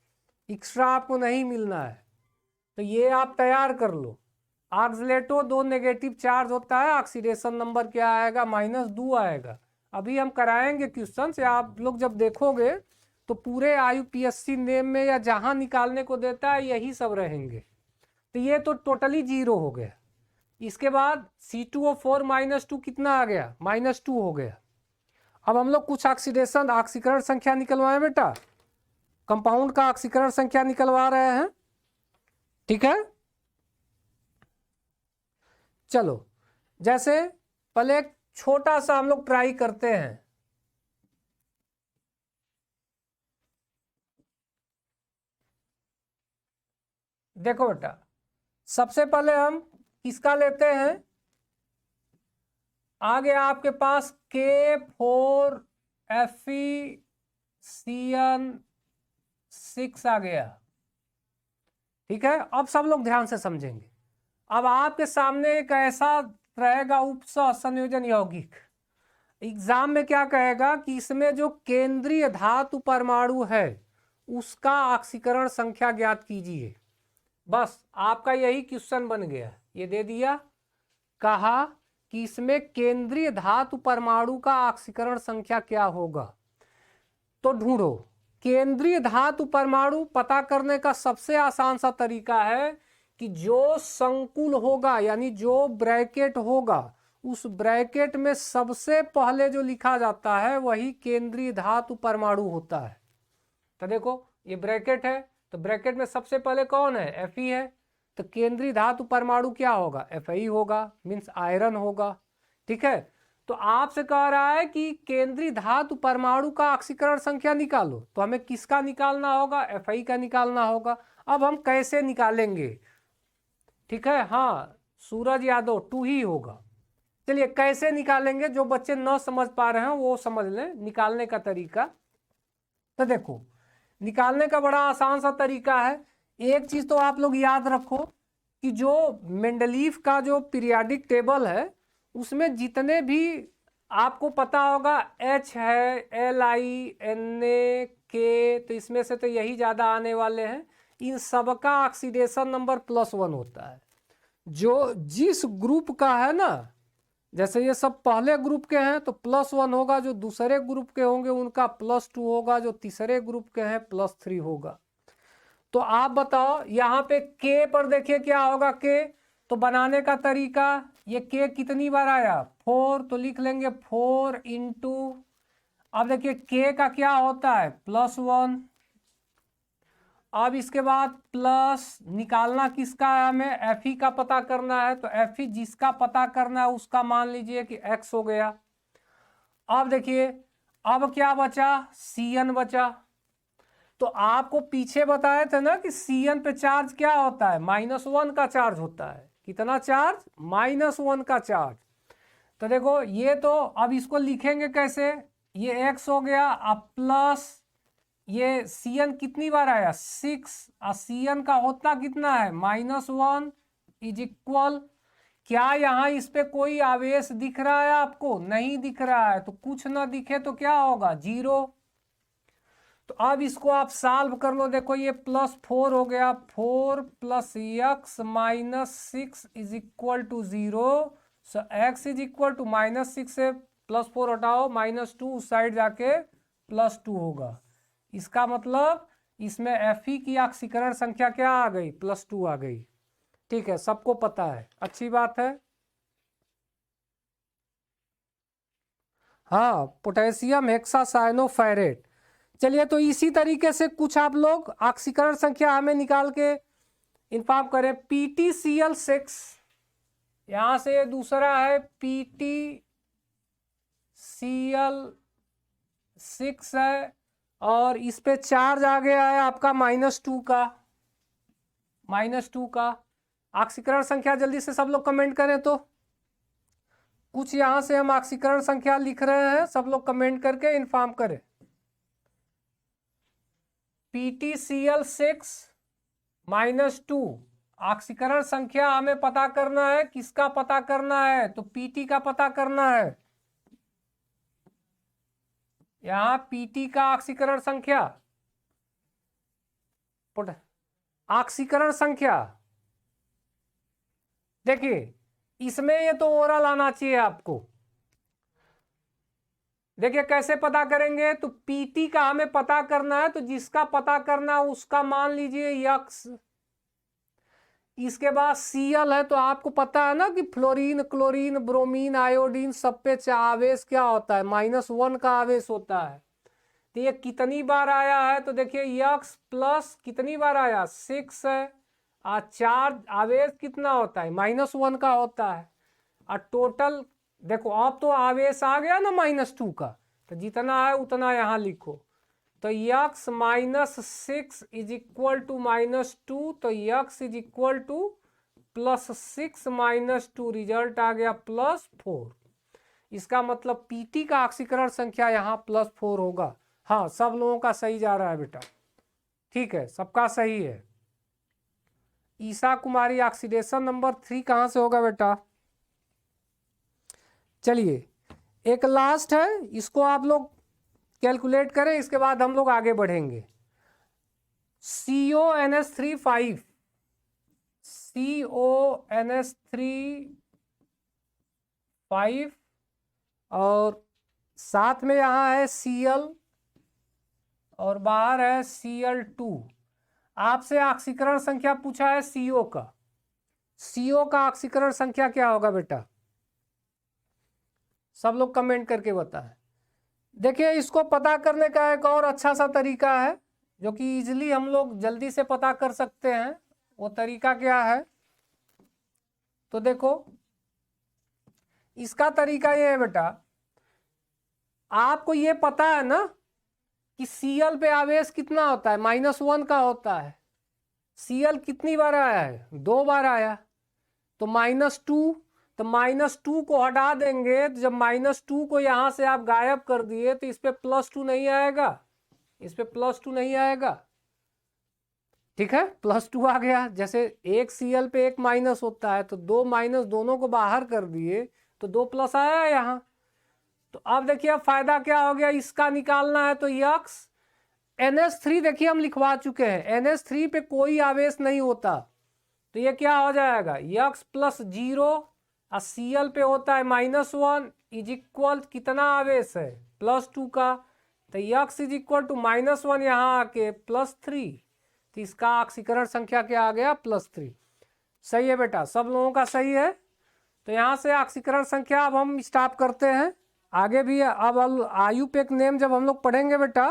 एक्स्ट्रा आपको नहीं मिलना है। तो ये आप तैयार कर लो। ऑक्सलेटो 2 नेगेटिव चार्ज होता है, ऑक्सीडेशन नंबर क्या आएगा? -2 आएगा। अभी हम कराएंगे क्वेश्चन से, आप लोग जब देखोगे तो पूरे IUPAC नेम में या जहां निकालने को देता है यही सब रहेंगे। तो ये तो टोटली 0 हो गया। इसके बाद C2O4 -2 कितना आ गया? -2 हो गया। अब हम लोग कुछ ऑक्सीकरण संख्या निकलवाएं बेटा, कंपाउंड का ऑक्सीकरण संख्या निकलवा रहे हैं। ठीक है, चलो जैसे पहले एक छोटा सा हम लोग ट्राई करते हैं। देखो बेटा, सबसे पहले हम किसका लेते हैं? आ गया आपके पास K4 FeCN6 आ गया। ठीक है, अब सब लोग ध्यान से समझेंगे। अब आपके सामने एक ऐसा रहेगा उपसह संयोजन यौगिक, एग्जाम में क्या कहेगा कि इसमें जो केंद्रीय धातु परमाणु है उसका ऑक्सीकरण संख्या ज्ञात कीजिए। बस आपका यही क्वेश्चन बन गया, ये दे दिया, कहा कि इसमें केंद्रीय धातु परमाणु का ऑक्सीकरण संख्या क्या होगा। तो ढूंढो केंद्रीय धातु परमाणु पता करने का सबसे आसान सा तरीका है कि जो संकुल होगा यानी जो ब्रैकेट होगा उस ब्रैकेट में सबसे पहले जो लिखा जाता है वही केंद्रीय धातु परमाणु होता है। तो देखो ये ब्रैकेट है, तो ब्रैकेट में सबसे पहले कौन है, Fe है, तो केंद्रीय धातु परमाणु क्या होगा, Fe होगा, मीन्स आयरन होगा। ठीक है, तो आपसे कह रहा है कि केंद्रीय धातु परमाणु का ऑक्सीकरण संख्या निकालो, तो हमें किसका निकालना होगा, Fe का निकालना होगा। अब हम कैसे निकालेंगे, ठीक है, हाँ सूरज यादव 2 ही होगा। चलिए कैसे निकालेंगे, जो बच्चे न समझ पा रहे हैं वो समझ लें निकालने का तरीका। तो देखो निकालने का बड़ा आसान सा तरीका है। एक चीज तो आप लोग याद रखो कि जो मेंडलीफ का जो पीरियाडिक टेबल है उसमें जितने भी आपको पता होगा H है, Li, Na, K, तो इसमें से तो यही ज़्यादा आने वाले हैं। इन सबका ऑक्सीडेशन नंबर +1 होता है। जो जिस ग्रुप का है ना, जैसे ये सब पहले ग्रुप के हैं तो +1 होगा, जो दूसरे ग्रुप के होंगे उनका +2 होगा, जो तीसरे ग्रुप के हैं +3 होगा। तो आप बताओ यहाँ पे K पर देखिए क्या होगा, K तो बनाने का तरीका, ये K कितनी बार आया, 4, तो लिख लेंगे 4 इंटू, अब देखिए K का क्या होता है +1। अब इसके बाद प्लस निकालना किसका है, हमें Fe का पता करना है, तो Fe जिसका पता करना है उसका मान लीजिए कि X हो गया। अब देखिए अब क्या बचा, Cn बचा। तो आपको पीछे बताए थे ना कि Cn पे चार्ज क्या होता है, -1 का चार्ज होता है। कितना चार्ज, -1 का चार्ज। तो देखो ये तो अब इसको लिखेंगे कैसे, ये X हो गया, अब प्लस ये Cn कितनी बार आया 6, और Cn का होता कितना है -1 इज इक्वल, क्या यहाँ इस पे कोई आवेश दिख रहा है आपको, नहीं दिख रहा है, तो कुछ ना दिखे तो क्या होगा 0। तो अब इसको आप सॉल्व कर लो, देखो ये +4 हो गया, 4 + x -6 is equal to 0। So x is equal to -6 से +4 हटाओ, -2 उस साइड जाके +2 होगा। इसका मतलब इसमें Fe की ऑक्सीकरण संख्या क्या आ गई, +2 आ गई। ठीक है, सबको पता है, अच्छी बात है। हाँ पोटेशियम हेक्सासाइनोफेरेट। चलिए तो इसी तरीके से कुछ आप लोग ऑक्सीकरण संख्या हमें निकाल के इन्फॉर्म करें। PtCl6, यहां से दूसरा है PtCl6 है, और इस पे चार्ज आ गया है आपका -2 का, -2 का। ऑक्सीकरण संख्या जल्दी से सब लोग कमेंट करें, तो कुछ यहां से हम ऑक्सीकरण संख्या लिख रहे हैं, सब लोग कमेंट करके इन्फॉर्म करें। PtCl6 -2 ऑक्सीकरण संख्या हमें पता करना है, किसका पता करना है, तो Pt का पता करना है। यहां Pt का ऑक्सीकरण संख्या, ऑक्सीकरण संख्या देखिए इसमें ये तो ओरल आना चाहिए आपको। देखिए कैसे पता करेंगे, तो Pt का हमें पता करना है, तो जिसका पता करना है उसका मान लीजिए यक्स। इसके बाद Cl है, तो आपको पता है ना कि फ्लोरीन, क्लोरीन, ब्रोमीन, आयोडीन सब पे आवेश क्या होता है, -1 का आवेश होता है। तो ये कितनी बार आया है, तो देखिए यक्स प्लस कितनी बार आया 6 है, और चार्ज आवेश कितना होता है -1 का होता है, और टोटल देखो अब तो आवेश आ गया ना -2 का, तो जितना है उतना यहाँ लिखो। तो यक्स -6 इज इक्वल टू -2, तो x is equal to +6 - 2, result आ गया +4। इसका मतलब पीटी का ऑक्सीकरण संख्या यहाँ +4 होगा। हाँ, सब लोगों का सही जा रहा है बेटा, ठीक है, सबका सही है। ईशा कुमारी ऑक्सीडेशन नंबर 3 कहाँ से होगा बेटा? चलिए एक लास्ट है, इसको आप लोग कैलकुलेट करें, इसके बाद हम लोग आगे बढ़ेंगे। CONH3 5 और साथ में यहाँ है Cl और बाहर है Cl2। आपसे ऑक्सीकरण संख्या पूछा है CO का। CO का ऑक्सीकरण संख्या क्या होगा बेटा? सब लोग कमेंट करके बताएं। देखिए इसको पता करने का एक और अच्छा सा तरीका है जो कि इजीली हम लोग जल्दी से पता कर सकते हैं। वो तरीका क्या है? तो देखो इसका तरीका ये है बेटा, आपको ये पता है ना कि Cl पे आवेश कितना होता है? -1 का होता है। Cl कितनी बार आया है? 2 बार आया, तो -2, तो -2 को हटा देंगे, तो जब -2 को यहां से आप गायब कर दिए तो इस पे +2 नहीं आएगा, इस पे +2 नहीं आएगा, ठीक है, +2 आ गया। जैसे एक Cl पे एक माइनस होता है तो 2 माइनस दोनों को बाहर कर दिए तो 2 प्लस आया यहाँ। तो अब देखिए अब फायदा क्या हो गया, इसका निकालना है तो यक्स NH3 देखिए हम लिखवा चुके हैं, NH3 पे कोई आवेश नहीं होता, तो ये क्या हो जाएगा, यक्स +0 और Cl पे होता है -1 इज इक्वल कितना आवेश है? +2 का, तो यक्स इज इक्वल टू -1 यहाँ आके +3, तो इसका ऑक्सीकरण संख्या क्या आ गया? +3। सही है बेटा, सब लोगों का सही है। तो यहाँ से ऑक्सीकरण संख्या अब हम स्टॉप करते हैं, आगे भी अब आयुपेक नेम जब हम लोग पढ़ेंगे बेटा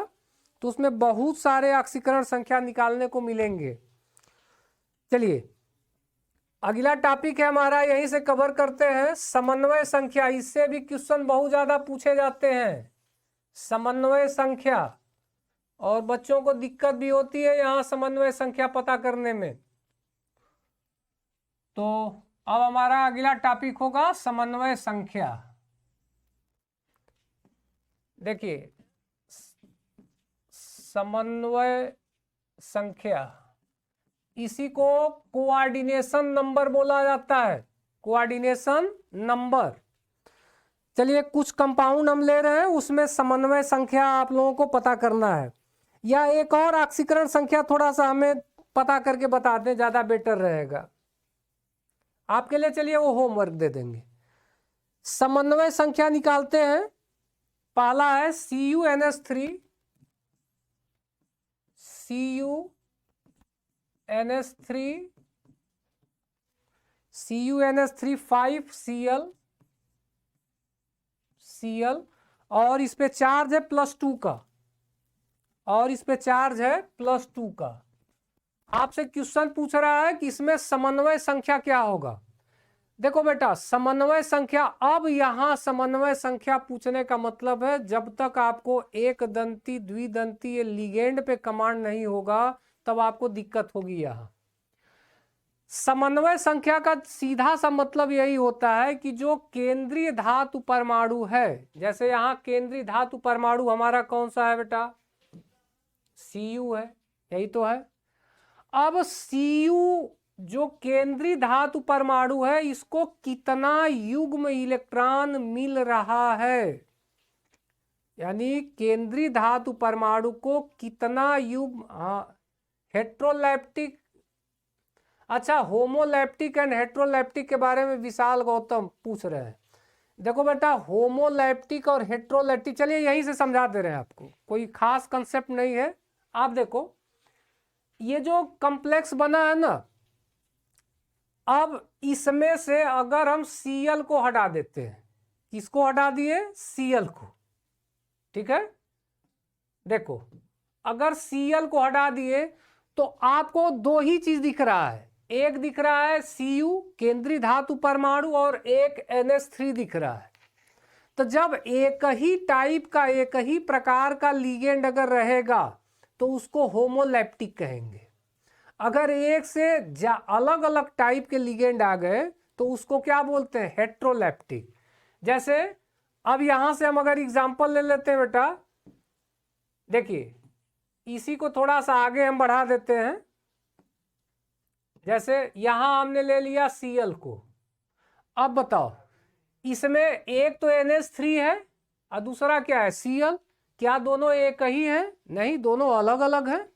तो उसमें बहुत सारे ऑक्सीकरण संख्या निकालने को मिलेंगे। चलिए अगला टॉपिक है हमारा, यहीं से कवर करते हैं समन्वय संख्या। इससे भी क्वेश्चन बहुत ज़्यादा पूछे जाते हैं, समन्वय संख्या, और बच्चों को दिक्कत भी होती है यहाँ समन्वय संख्या पता करने में। तो अब हमारा अगला टॉपिक होगा समन्वय संख्या। देखिए समन्वय संख्या, इसी को कोऑर्डिनेशन नंबर बोला जाता है, कोऑर्डिनेशन नंबर। चलिए कुछ कंपाउंड हम ले रहे हैं, उसमें समन्वय संख्या आप लोगों को पता करना है, या एक और ऑक्सीकरण संख्या थोड़ा सा हमें पता करके बता दें, ज़्यादा बेटर रहेगा आपके लिए। चलिए वो होमवर्क दे देंगे। समन्वय संख्या निकालते हैं, पहला है CuNH3 5Cl और इस पे चार्ज है +2 का, और इस पे चार्ज है +2 का। आपसे क्वेश्चन पूछ रहा है कि इसमें समन्वय संख्या क्या होगा। देखो बेटा समन्वय संख्या, अब यहाँ समन्वय संख्या पूछने का मतलब है जब तक आपको एक दंती द्विदंती लिगेंड पे कमांड नहीं होगा तब आपको दिक्कत होगी। यहाँ समन्वय संख्या का सीधा सा मतलब यही होता है कि जो केंद्रीय धातु परमाणु है, जैसे यहाँ केंद्रीय धातु परमाणु हमारा कौन सा है बेटा? Cu है, यही तो है। अब Cu जो केंद्रीय धातु परमाणु है, इसको कितना युग्म इलेक्ट्रॉन मिल रहा है, यानी केंद्रीय धातु परमाणु को कितना युग्म, हेट्रोलैप्टिक, अच्छा होमोलैप्टिक एंड हेट्रोलैप्टिक के बारे में विशाल गौतम पूछ रहे हैं। देखो बेटा होमोलैप्टिक और हेट्रोलैप्टिक, चलिए यहीं से समझा दे रहे हैं आपको, कोई खास कंसेप्ट नहीं है। आप देखो ये जो कॉम्प्लेक्स बना है ना, अब इसमें से अगर हम Cl को हटा देते हैं, किसको हटा दिए? Cl को, ठीक है। देखो अगर Cl को हटा दिए तो आपको दो ही चीज दिख रहा है, एक दिख रहा है Cu केंद्रीय धातु परमाणु और एक NH3 दिख रहा है। तो जब एक ही टाइप का, एक ही प्रकार का लिगेंड अगर रहेगा तो उसको होमोलैप्टिक कहेंगे। अगर एक से अलग अलग टाइप के लिगेंड आ गए तो उसको क्या बोलते हैं? हेट्रोलैप्टिक। जैसे अब यहां से हम अगर एग्जाम्पल ले लेते हैं बेटा, देखिए इसी को थोड़ा सा आगे हम बढ़ा देते हैं। जैसे यहां हमने ले लिया Cl को, अब बताओ इसमें एक तो NH3 है और दूसरा क्या है Cl, क्या दोनों एक ही है? नहीं, दोनों अलग अलग हैं।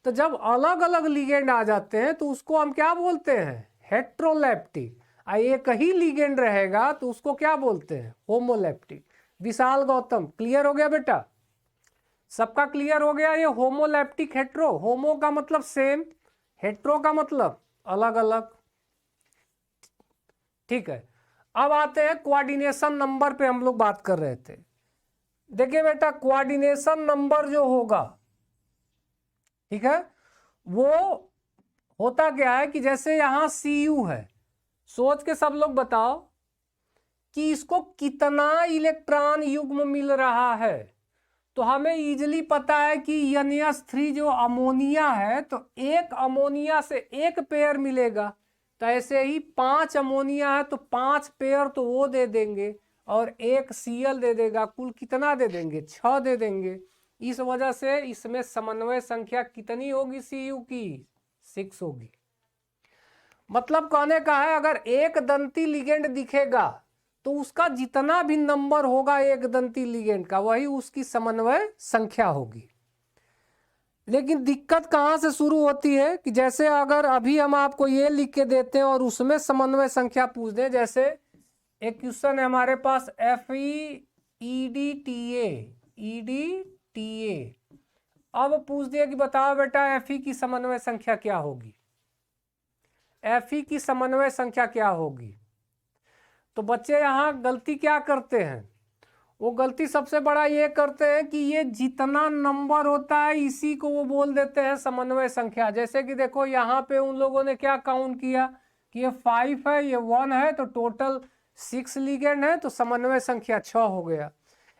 तो जब अलग अलग लिगेंड आ जाते हैं तो उसको हम क्या बोलते हैं? हेट्रोलैप्टिक। एक ही लिगेंड रहेगा तो उसको क्या बोलते हैं? होमोलैप्टिक। विशाल गौतम, क्लियर हो गया बेटा? सबका क्लियर हो गया? ये होमोलैप्टिक हेट्रो, होमो का मतलब सेम, हेट्रो का मतलब अलग अलग। ठीक है, अब आते हैं कोऑर्डिनेशन नंबर पे, हम लोग बात कर रहे थे। देखिए बेटा, कोऑर्डिनेशन नंबर जो होगा, ठीक है, वो होता क्या है कि जैसे यहां Cu है, सोच के सब लोग बताओ कि इसको कितना इलेक्ट्रॉन युग्म मिल रहा है। तो हमें इजीली पता है कि NH3 जो अमोनिया है, तो एक अमोनिया से एक पेयर मिलेगा। तो ऐसे ही 5 अमोनिया है तो 5 पेयर तो वो दे देंगे और एक Cl दे देगा। कुल कितना दे देंगे? 6 दे देंगे। इस वजह से इसमें समन्वय संख्या कितनी होगी Cu की? 6 होगी। मतलब कहने का है, अगर एक दंती लिगेंड दिखेगा तो उसका जितना भी नंबर होगा एक दंती लिगेंड का, वही उसकी समन्वय संख्या होगी। लेकिन दिक्कत कहाँ से शुरू होती है कि जैसे अगर अभी हम आपको ये लिख के देते हैं और उसमें समन्वय संख्या पूछ दें, जैसे एक क्वेश्चन है हमारे पास EDTA, अब पूछ दिया कि बताओ बेटा Fe की समन्वय संख्या क्या होगी? Fe की समन्वय संख्या क्या होगी? तो बच्चे यहाँ गलती क्या करते हैं? वो गलती सबसे बड़ा ये करते हैं कि ये जितना नंबर होता है इसी को वो बोल देते हैं समन्वय संख्या। जैसे कि देखो यहाँ पे उन लोगों ने क्या काउंट किया कि ये 5 है, ये 1 है, तो टोटल 6 लिगेंड है, तो समन्वय संख्या 6 हो गया।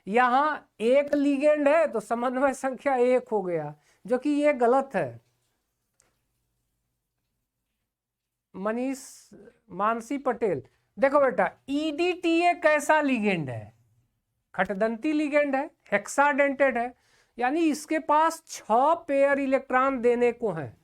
यहाँ एक लिगेंड है तो समन्वय संख्या 1 हो गया, जो कि ये गलत है। मनीष मानसी पटेल, देखो बेटा EDTA कैसा लिगेंड है? खटदंती लिगेंड है, हेक्साडेंटेड है, यानी इसके पास 6 पेयर इलेक्ट्रॉन देने को हैं।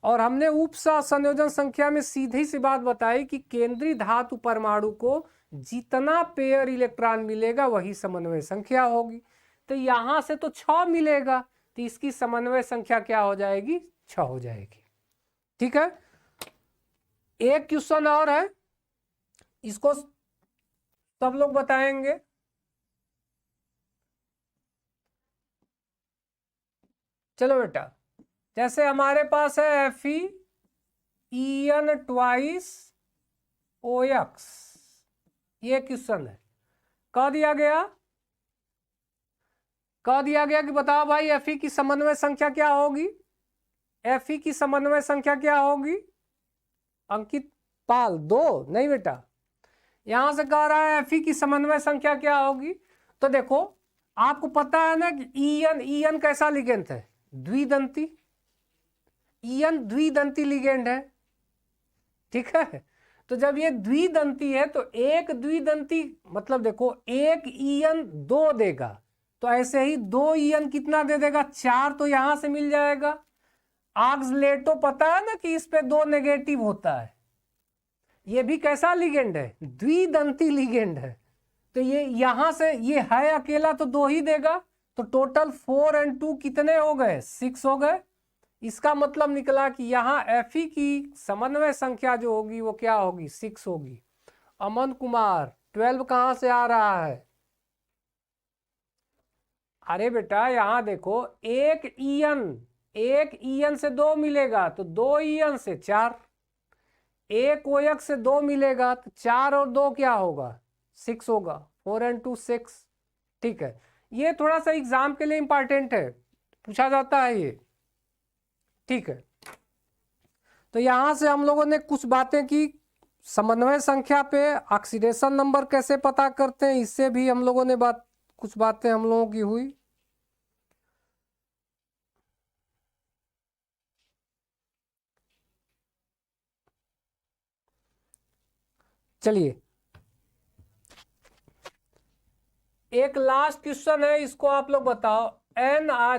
और हमने उप संयोजन संख्या में सीधी सी बात बताई कि केंद्रीय धातु परमाणु को जितना पेयर इलेक्ट्रॉन मिलेगा वही समन्वय संख्या होगी। तो यहां से तो 6 मिलेगा, तो इसकी समन्वय संख्या क्या हो जाएगी? 6 हो जाएगी। ठीक है, एक क्वेश्चन और है, इसको सब लोग बताएंगे। चलो बेटा, जैसे हमारे पास है FeEn2OX, ये क्वेश्चन है, कह दिया गया कि बताओ भाई Fe की समन्वय संख्या क्या होगी? Fe की समन्वय संख्या क्या होगी? अंकित पाल 2, नहीं बेटा, यहां से कह रहा है Fe की समन्वय संख्या क्या होगी। तो देखो आपको पता है ना कि ईएन कैसा लिगेंड है? द्विदंती। ईएन द्विदंती लिगेंड है, ठीक है। तो जब ये द्विदंती है तो एक द्विदंती मतलब देखो एक ईएन 2 देगा, तो ऐसे ही 2 ईएन कितना दे देगा? 4, तो यहां से मिल जाएगा। ऑक्सलेटो पता है ना कि इस पे 2 नेगेटिव होता है, ये भी कैसा लिगेंड है? द्विदंती लिगेंड है। तो ये यहां से ये है अकेला तो 2 ही देगा, तो टोटल 4 और 2 कितने हो गए? 6 हो गए। इसका मतलब निकला कि यहाँ Fe की समन्वय संख्या जो होगी वो क्या होगी? 6 होगी। अमन कुमार 12 कहां से आ रहा है? अरे बेटा यहाँ देखो, एक ईएन से 2 मिलेगा तो 2 ईएन से 4, एक OX से 2 मिलेगा तो 4 और 2 क्या होगा? 6 होगा। 4 और 2 6। ठीक है, ये थोड़ा सा एग्जाम के लिए इंपॉर्टेंट है, पूछा जाता है ये। ठीक है, तो यहां से हम लोगों ने कुछ बातें की, समन्वय संख्या पे ऑक्सीडेशन नंबर कैसे पता करते हैं, इससे भी हम लोगों ने कुछ बातें हम लोगों की हुई। चलिए एक लास्ट क्वेश्चन है, इसको आप लोग बताओ।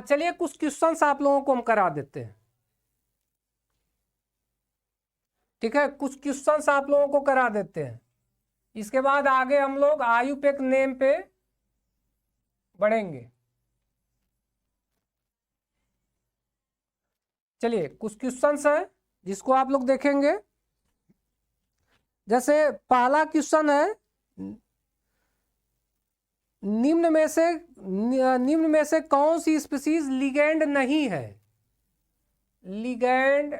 चलिए कुछ क्वेश्चंस आप लोगों को हम करा देते हैं, ठीक है, कुछ क्वेश्चंस आप लोगों को करा देते हैं। इसके बाद आगे हम लोग आयुपेक नेम पे बढ़ेंगे। चलिए कुछ क्वेश्चंस है जिसको आप लोग देखेंगे। जैसे पहला क्वेश्चन है, निम्न में से कौन सी स्पीसीज लिगेंड नहीं है? लिगेंड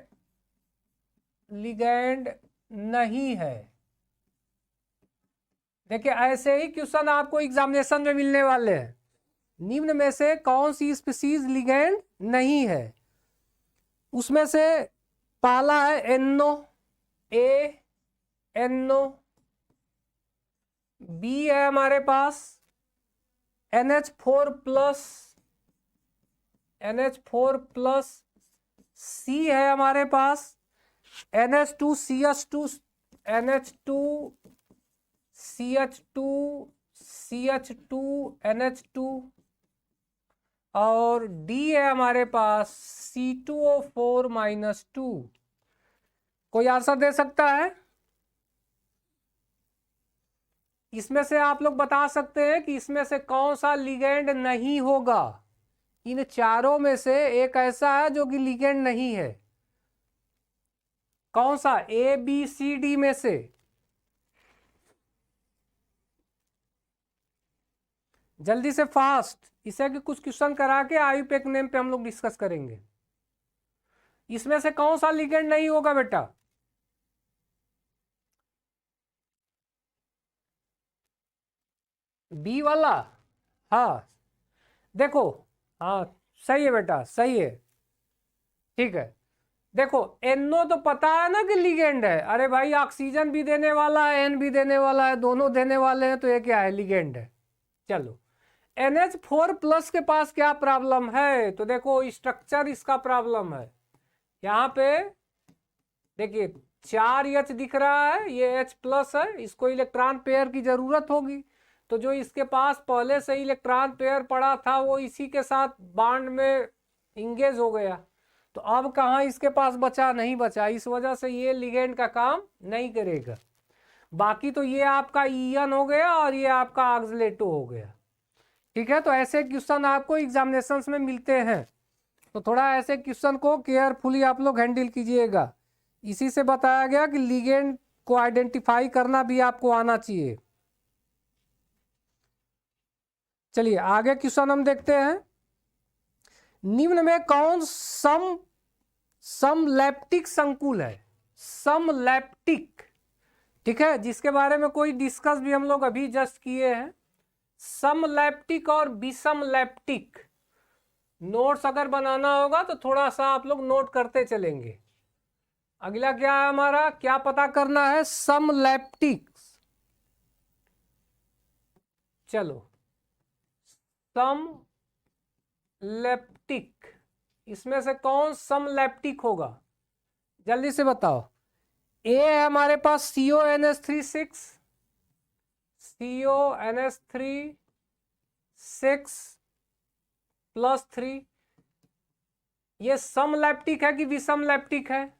नहीं है। देखिए ऐसे ही क्वेश्चन आपको एग्जामिनेशन में मिलने वाले हैं। निम्न में से कौन सी स्पीसीज लिगेंड नहीं है? उसमें से पहला है NO, NO। बी है हमारे पास NH4+, सी है हमारे पास NH2CH2, NH2CH2, और डी है हमारे पास C2O4-2। कोई आंसर दे सकता है? इसमें से आप लोग बता सकते हैं कि इसमें से कौन सा लिगेंड नहीं होगा। इन चारों में से एक ऐसा है जो कि लिगेंड नहीं है। कौन सा? ABCD में से जल्दी से फास्ट, इसे कि कुछ क्वेश्चन करा के आयुपेक नेम पे हम लोग डिस्कस करेंगे। इसमें से कौन सा लिगेंड नहीं होगा बेटा? बी वाला। हाँ देखो, हाँ सही है बेटा, सही है, ठीक है। देखो NO तो पता है ना कि लिगेंड है। अरे भाई ऑक्सीजन भी देने वाला है, N भी देने वाला है, दोनों देने वाले हैं, तो ये क्या है? लिगेंड है। चलो NH4+ के पास क्या प्रॉब्लम है? तो देखो स्ट्रक्चर इसका प्रॉब्लम है। यहाँ पे देखिए 4H दिख रहा है, ये H+ है, इसको इलेक्ट्रॉन पेयर की जरूरत होगी। तो जो इसके पास पहले से इलेक्ट्रॉन पेयर पड़ा था वो इसी के साथ बॉन्ड में इंगेज हो गया। तो अब कहाँ इसके पास बचा? नहीं बचा। इस वजह से ये लिगेंड का काम नहीं करेगा। बाकी तो ये आपका ईएन हो गया और ये आपका ऑक्सलेटो हो गया, ठीक है। तो ऐसे क्वेश्चन आपको एग्जामिनेशन में मिलते हैं, तो थोड़ा ऐसे क्वेश्चन को केयरफुली आप लोग हैंडल कीजिएगा। इसी से बताया गया कि लिगेंड को आइडेंटिफाई करना भी आपको आना चाहिए। चलिए आगे क्वेश्चन हम देखते हैं। निम्न में कौन समलैप्टिक संकुल है? समलैप्टिक, ठीक है, जिसके बारे में कोई डिस्कस भी हम लोग अभी जस्ट किए हैं। समलैप्टिक और विषमलैप्टिक नोट्स अगर बनाना होगा तो थोड़ा सा आप लोग नोट करते चलेंगे। अगला क्या है हमारा, क्या पता करना है? समलैप्टिक। चलो समलैप्टिक, इसमें से कौन समलैप्टिक होगा? जल्दी से बताओ। ए है हमारे पास CONH3 6+3, ये समलैप्टिक है कि विषमलैप्टिक है?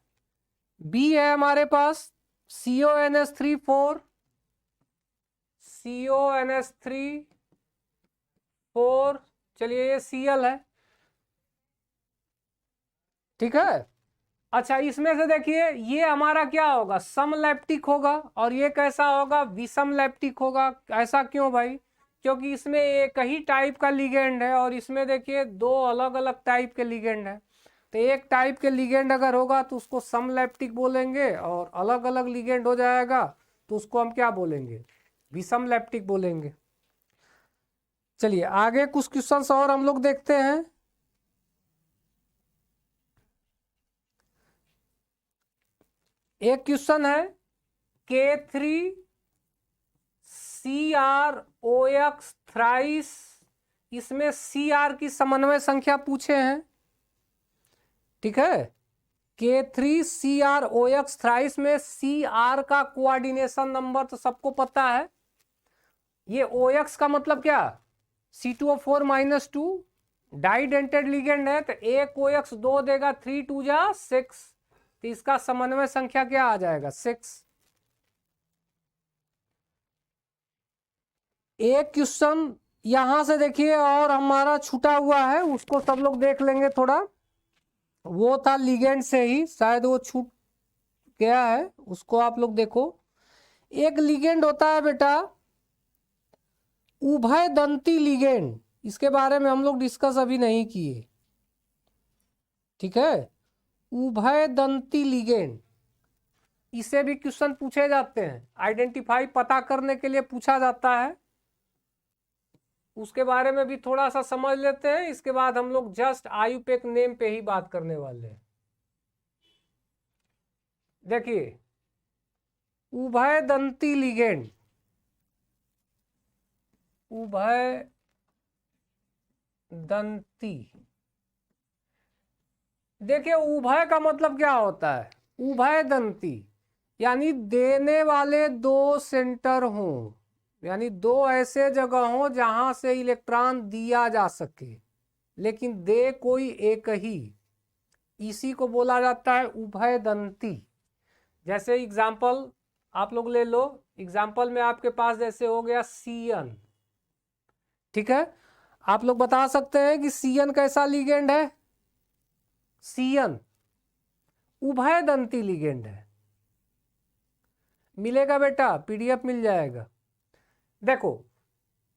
बी है हमारे पास CONH3 4, चलिए ये Cl है, ठीक है। अच्छा इसमें से देखिए ये हमारा क्या होगा? समलैप्टिक होगा, और ये कैसा होगा? विषमलैप्टिक होगा। ऐसा क्यों भाई? क्योंकि इसमें एक ही टाइप का लिगेंड है और इसमें देखिए दो अलग अलग टाइप के लिगेंड है। तो एक टाइप के लिगेंड अगर होगा तो उसको समलैप्टिक बोलेंगे, और अलग अलग लिगेंड हो जाएगा तो उसको हम क्या बोलेंगे? विषमलैप्टिक बोलेंगे। चलिए आगे कुछ क्वेश्चंस और हम लोग देखते हैं। एक क्वेश्चन है K3CrOx थ्राइस, इसमें Cr की समन्वय संख्या पूछे हैं, ठीक है। K3CrOx थ्राइस में Cr का कोऑर्डिनेशन नंबर तो सबको पता है। ये OX का मतलब क्या? C2O4 -2 डाइडेंटेड लिगेंड है, तो एक OX 2 देगा, 3 2 जा 6, तो इसका समन्वय संख्या क्या आ जाएगा 6। एक क्वेश्चन यहां से देखिए और हमारा छूटा हुआ है, उसको सब लोग देख लेंगे थोड़ा, वो था लिगेंड से ही, शायद वो छूट गया है, उसको आप लोग देखो। एक लिगेंड होता है बेटा उभय दंती लिगेंड, इसके बारे में हम लोग डिस्कस अभी नहीं किए, ठीक है। उभय दंती लिगेंड, इसे भी क्वेश्चन पूछे जाते हैं, आइडेंटिफाई पता करने के लिए पूछा जाता है, उसके बारे में भी थोड़ा सा समझ लेते हैं। इसके बाद हम लोग जस्ट आयुपेक नेम पे ही बात करने वाले हैं। देखिए उभय दंती लिगेंड, उभय दंती, देखिए उभय का मतलब क्या होता है, उभय दंती यानी देने वाले दो सेंटर हों, यानी दो ऐसे जगह हों जहां से इलेक्ट्रॉन दिया जा सके, लेकिन दे कोई एक ही, इसी को बोला जाता है उभय दंती। जैसे एग्जाम्पल आप लोग ले लो, एग्जाम्पल में आपके पास जैसे हो गया Cn, ठीक है। आप लोग बता सकते हैं कि Cn कैसा लिगेंड है, Cn उभय दंती लिगेंड है। मिलेगा बेटा, PDF मिल जाएगा। देखो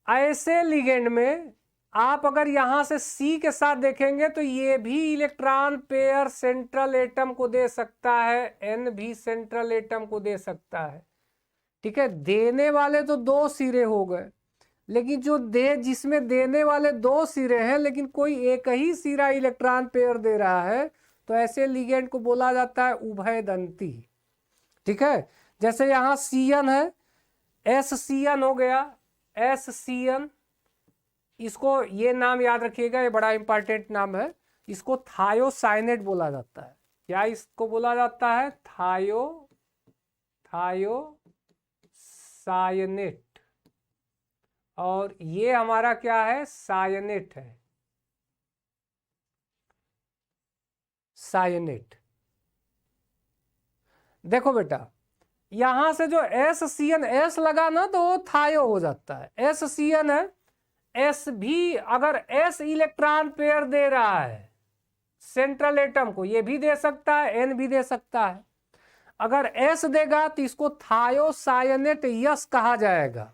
ऐसे लिगेंड में आप अगर यहां से C के साथ देखेंगे तो ये भी इलेक्ट्रॉन पेयर सेंट्रल एटम को दे सकता है, N भी सेंट्रल एटम को दे सकता है, ठीक है। देने वाले तो दो सिरे हो गए, लेकिन जो जिसमें देने वाले दो सिरे हैं लेकिन कोई एक ही सिरा इलेक्ट्रॉन पेयर दे रहा है, तो ऐसे लिगेंड को बोला जाता है उभय दंती, ठीक है। जैसे यहाँ Cn है, SCN हो गया, SCN, इसको ये नाम याद रखिएगा, ये बड़ा इंपॉर्टेंट नाम है, इसको थायोसाइनेट बोला जाता है। क्या इसको बोला जाता है, थायोसाइनेट, और ये हमारा क्या है, सायनेट है, सायनेट। देखो बेटा यहां से जो SCN S लगा ना तो वो थायो हो जाता है, SCN है, S भी अगर S इलेक्ट्रॉन पेयर दे रहा है सेंट्रल एटम को, ये भी दे सकता है, N भी दे सकता है। अगर S देगा तो इसको थायोसाइनेट यस कहा जाएगा,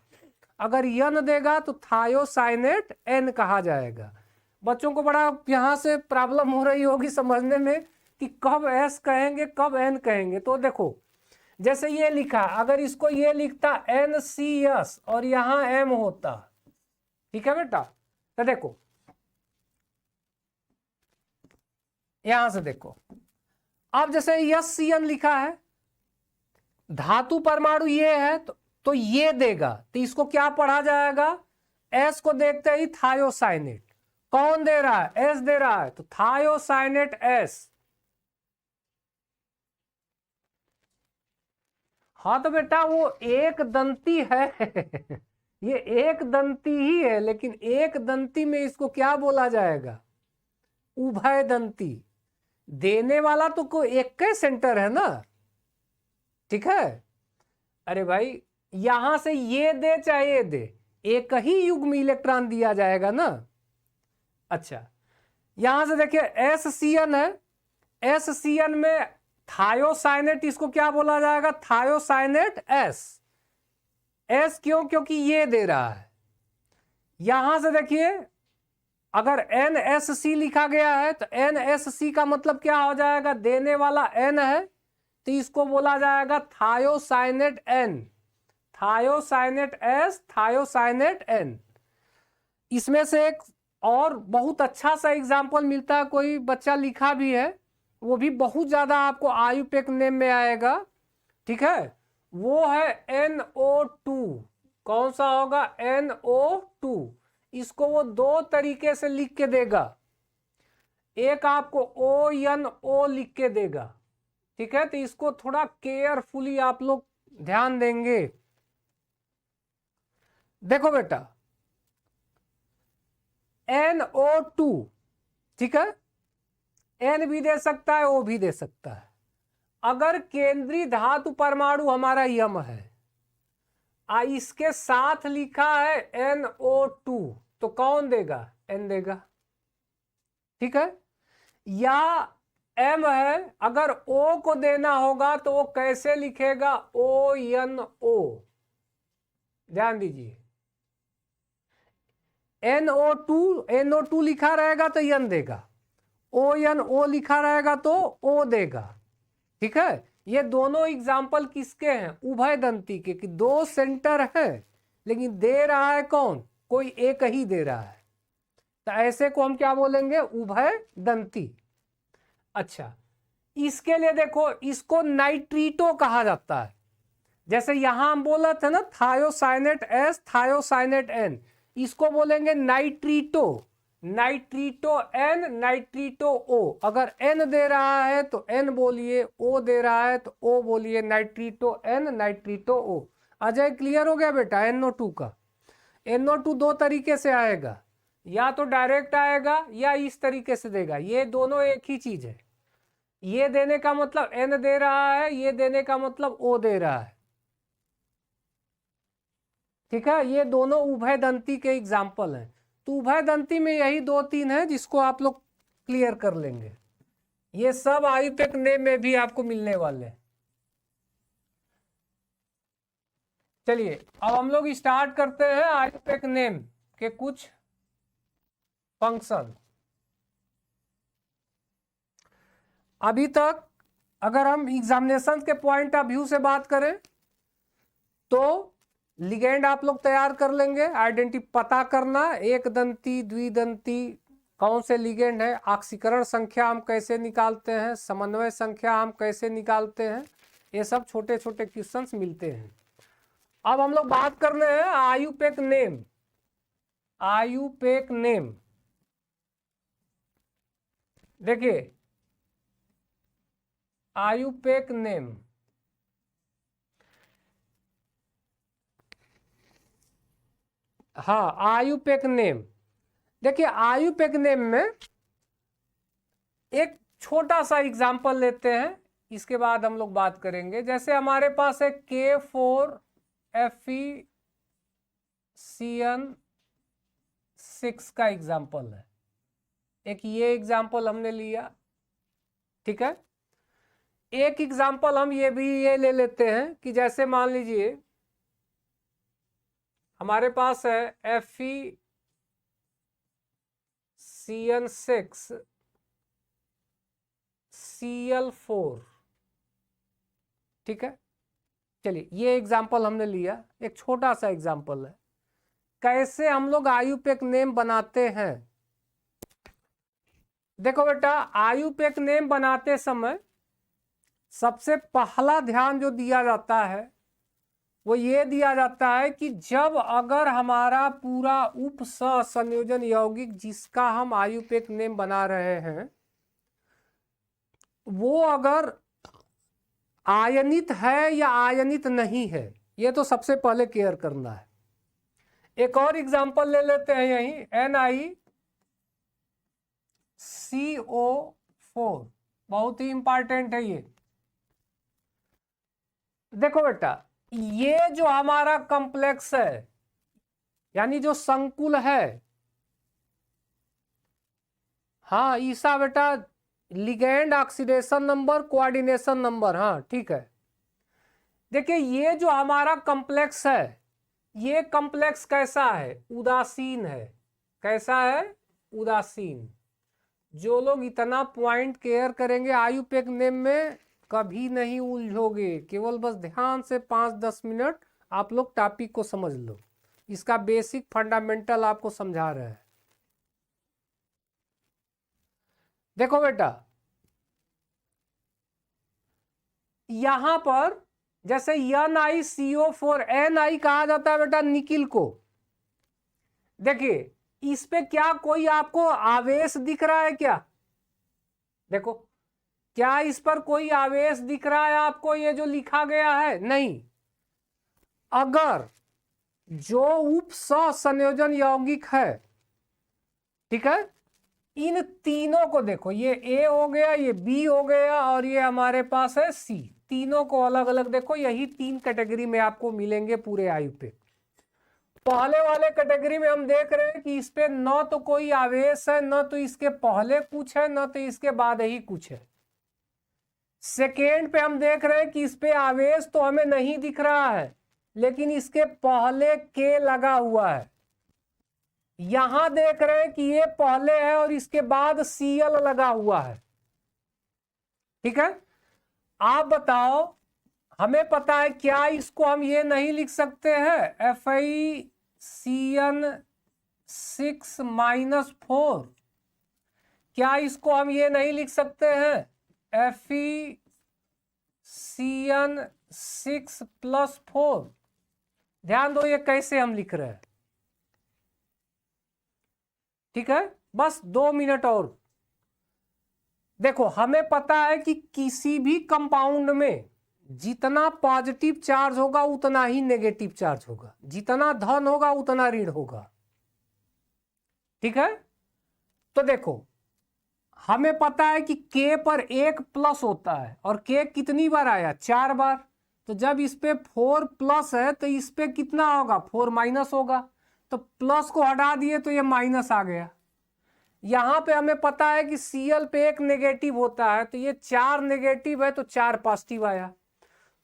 अगर N देगा तो थायोसाइनेट N कहा जाएगा। बच्चों को बड़ा यहां से प्रॉब्लम हो रही होगी समझने में कि कब S कहेंगे कब N कहेंगे। तो देखो जैसे ये लिखा, अगर इसको ये लिखता NCS और यहां M होता, ठीक है बेटा। तो देखो यहां से देखो, अब जैसे SCN लिखा है, धातु परमाणु ये है, तो ये देगा, तो इसको क्या पढ़ा जाएगा, S को देखते ही थायोसाइनेट। कौन दे रहा है, S दे रहा है, तो थायोसाइनेट S। हाँ तो बेटा वो एक दंती है ये एक दंती ही है, लेकिन एक दंती में इसको क्या बोला जाएगा, उभय दंती। देने वाला तो कोई एक के सेंटर है ना, ठीक है। अरे भाई यहां से ये दे चाहे ये दे, एक ही युग्म इलेक्ट्रॉन दिया जाएगा ना। अच्छा यहां से देखिए SCN है, SCN में थायोसाइनेट, इसको क्या बोला जाएगा, थायोसाइनेट S। S क्यों, क्योंकि ये दे रहा है। यहां से देखिए अगर NSC लिखा गया है तो NSC का मतलब क्या हो जाएगा, देने वाला N है, तो इसको बोला जाएगा thiocyanate N, thiocyanate S, thiocyanate N। इसमें से एक और बहुत अच्छा सा एग्जाम्पल मिलता है, कोई बच्चा लिखा भी है, वो भी बहुत ज्यादा आपको आयुपेक नेम में आएगा, ठीक है। वो है NO2। कौन सा होगा, NO2। इसको वो दो तरीके से लिख के देगा, एक आपको ONO लिख के देगा, ठीक है। तो इसको थोड़ा केयरफुली आप लोग ध्यान देंगे। देखो बेटा NO2, ठीक है, N भी दे सकता है, O भी दे सकता है। अगर केंद्रीय धातु परमाणु हमारा यम है, इसके साथ लिखा है NO2, तो कौन देगा? N देगा, ठीक है। या M है, अगर O को देना होगा तो वो कैसे लिखेगा? ONO, ध्यान दीजिए, NO2 लिखा रहेगा तो N देगा, ONO लिखा रहेगा तो O देगा, ठीक है। ये दोनों एग्जाम्पल किसके हैं? उभय दंती के, कि दो सेंटर है लेकिन दे रहा है कौन? कोई एक ही दे रहा है, तो ऐसे को हम क्या बोलेंगे? उभय दंती। अच्छा, इसके लिए देखो, इसको नाइट्रीटो कहा जाता है। जैसे यहां हम बोला था ना, थायोसाइनेट S, थायोसाइनेट N, इसको बोलेंगे नाइट्रीटो, नाइट्रीटो N, नाइट्रीटो O। अगर N दे रहा है तो N बोलिए, O दे रहा है तो O बोलिए, नाइट्रीटो N, नाइट्रीटो O। अजय, क्लियर हो गया बेटा? NO2 का, NO2 दो तरीके से आएगा, या तो डायरेक्ट आएगा या इस तरीके से देगा, ये दोनों एक ही चीज है। ये देने का मतलब N दे रहा है, ये देने का मतलब O दे रहा है, ठीक है। ये दोनों उभय दंती के एग्जाम्पल हैं। तो उभय दंती में यही दो तीन है जिसको आप लोग क्लियर कर लेंगे। ये सब आयुपेक नेम में भी आपको मिलने वाले हैं। चलिए अब हम लोग स्टार्ट करते हैं आयुपेक नेम के कुछ फंक्शन। अभी तक अगर हम एग्जामिनेशन के पॉइंट ऑफ व्यू से बात करें तो लिगेंड आप लोग तैयार कर लेंगे, पता करना, एक दंती, द्विदंती कौन से लिगेंड है, ऑक्सीकरण संख्या हम कैसे निकालते हैं, समन्वय संख्या हम कैसे निकालते हैं, ये सब छोटे छोटे क्वेश्चंस मिलते हैं। अब हम लोग बात कर रहे हैं आयुपेक नेम। आयुपेक नेम देखिए, आयुपेक नेम, हाँ आयुपेक नेम। देखिए आयुपेक नेम में एक छोटा सा एग्जांपल लेते हैं, इसके बाद हम लोग बात करेंगे। जैसे हमारे पास है K4FeCN6 का एग्जांपल है, एक ये एग्जांपल हमने लिया, ठीक है। एक एग्जांपल हम ये ले लेते हैं कि जैसे मान लीजिए हमारे पास है FeCN6 Cl4, ठीक है। चलिए ये एग्जांपल हमने लिया, एक छोटा सा एग्जांपल है। कैसे हम लोग आयुपेक नेम बनाते हैं? देखो बेटा, आयुपेक नेम बनाते समय सबसे पहला ध्यान जो दिया जाता है वो ये दिया जाता है कि जब अगर हमारा पूरा उप संयोजन यौगिक जिसका हम आयुपेक नेम बना रहे हैं वो अगर आयनित है या आयनित नहीं है, ये तो सबसे पहले केयर करना है। एक और एग्जांपल ले लेते हैं, यही NiCO4, बहुत ही इंपॉर्टेंट है ये। देखो बेटा, ये जो हमारा कॉम्प्लेक्स है यानी जो संकुल है, हाँ ईसा बेटा, ligand, oxidation number, coordination number, हाँ ठीक है। देखिए ये जो हमारा कॉम्प्लेक्स है, ये कॉम्प्लेक्स कैसा है? उदासीन है। कैसा है? उदासीन। जो लोग इतना पॉइंट केयर करेंगे आयुपेक नेम में कभी नहीं उलझोगे। केवल बस ध्यान से 5-10 मिनट आप लोग टॉपिक को समझ लो, इसका बेसिक फंडामेंटल आपको समझा रहे हैं। देखो बेटा, यहां पर जैसे NiCO4, Ni कहा जाता है बेटा निकिल को। देखिए इस पे क्या कोई आपको आवेश दिख रहा है क्या? देखो, क्या इस पर कोई आवेश दिख रहा है आपको? ये जो लिखा गया है, नहीं। अगर जो उप संयोजन यौगिक है ठीक है। इन तीनों को देखो, ये ए हो गया, ये बी हो गया, और ये हमारे पास है सी। तीनों को अलग अलग देखो, यही 3 कैटेगरी में आपको मिलेंगे पूरे आयु पे। पहले वाले कैटेगरी में हम देख रहे हैं कि इस पे न तो कोई आवेश है, न तो इसके पहले कुछ है, न तो इसके बाद ही कुछ है। सेकेंड पे हम देख रहे हैं कि इस पे आवेश तो हमें नहीं दिख रहा है, लेकिन इसके पहले के लगा हुआ है। यहां देख रहे हैं कि ये पहले है और इसके बाद सीएल लगा हुआ है। ठीक है, आप बताओ, हमें पता है क्या इसको हम ये नहीं लिख सकते हैं FeCN6-4? क्या इसको हम ये नहीं लिख सकते हैं FeCN6+4? ध्यान दो ये कैसे हम लिख रहे हैं। ठीक है, बस 2 मिनट और देखो। हमें पता है कि किसी भी कंपाउंड में जितना पॉजिटिव चार्ज होगा उतना ही नेगेटिव चार्ज होगा, जितना धन होगा उतना ऋण होगा। ठीक है, तो देखो हमें पता है कि K पर 1 प्लस होता है, और K कितनी बार आया? 4 बार। तो जब इस पे 4 प्लस है तो इस पे कितना होगा? 4 माइनस होगा। तो प्लस को हटा दिए तो ये माइनस आ गया। यहां पे हमें पता है कि Cl पे 1 नेगेटिव होता है, तो ये 4 नेगेटिव है तो 4 पॉजिटिव आया।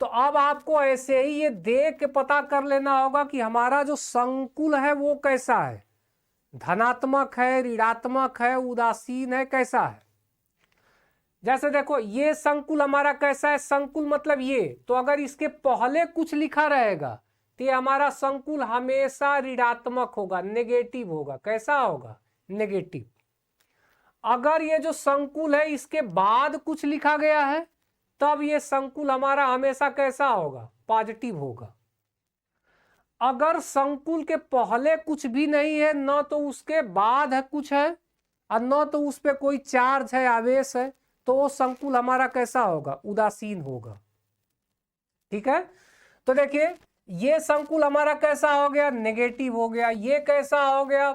तो अब आपको ऐसे ही ये देख के पता कर लेना होगा कि हमारा जो संकुल है वो कैसा है, धनात्मक है, ऋणात्मक है, उदासीन है, कैसा है। जैसे देखो ये संकुल हमारा कैसा है, संकुल मतलब ये, तो अगर इसके पहले कुछ लिखा रहेगा तो ये हमारा संकुल हमेशा ऋणात्मक होगा, नेगेटिव होगा। कैसा होगा? नेगेटिव। अगर ये जो संकुल है इसके बाद कुछ लिखा गया है तब ये संकुल हमारा हमेशा कैसा होगा? पॉजिटिव होगा। अगर संकुल के पहले कुछ भी नहीं है, न तो उसके बाद है कुछ है, और न तो उस पर कोई चार्ज है, आवेश है, तो वो संकुल हमारा कैसा होगा? उदासीन होगा। ठीक है, तो देखिए ये संकुल हमारा कैसा हो गया? नेगेटिव हो गया। ये कैसा हो गया?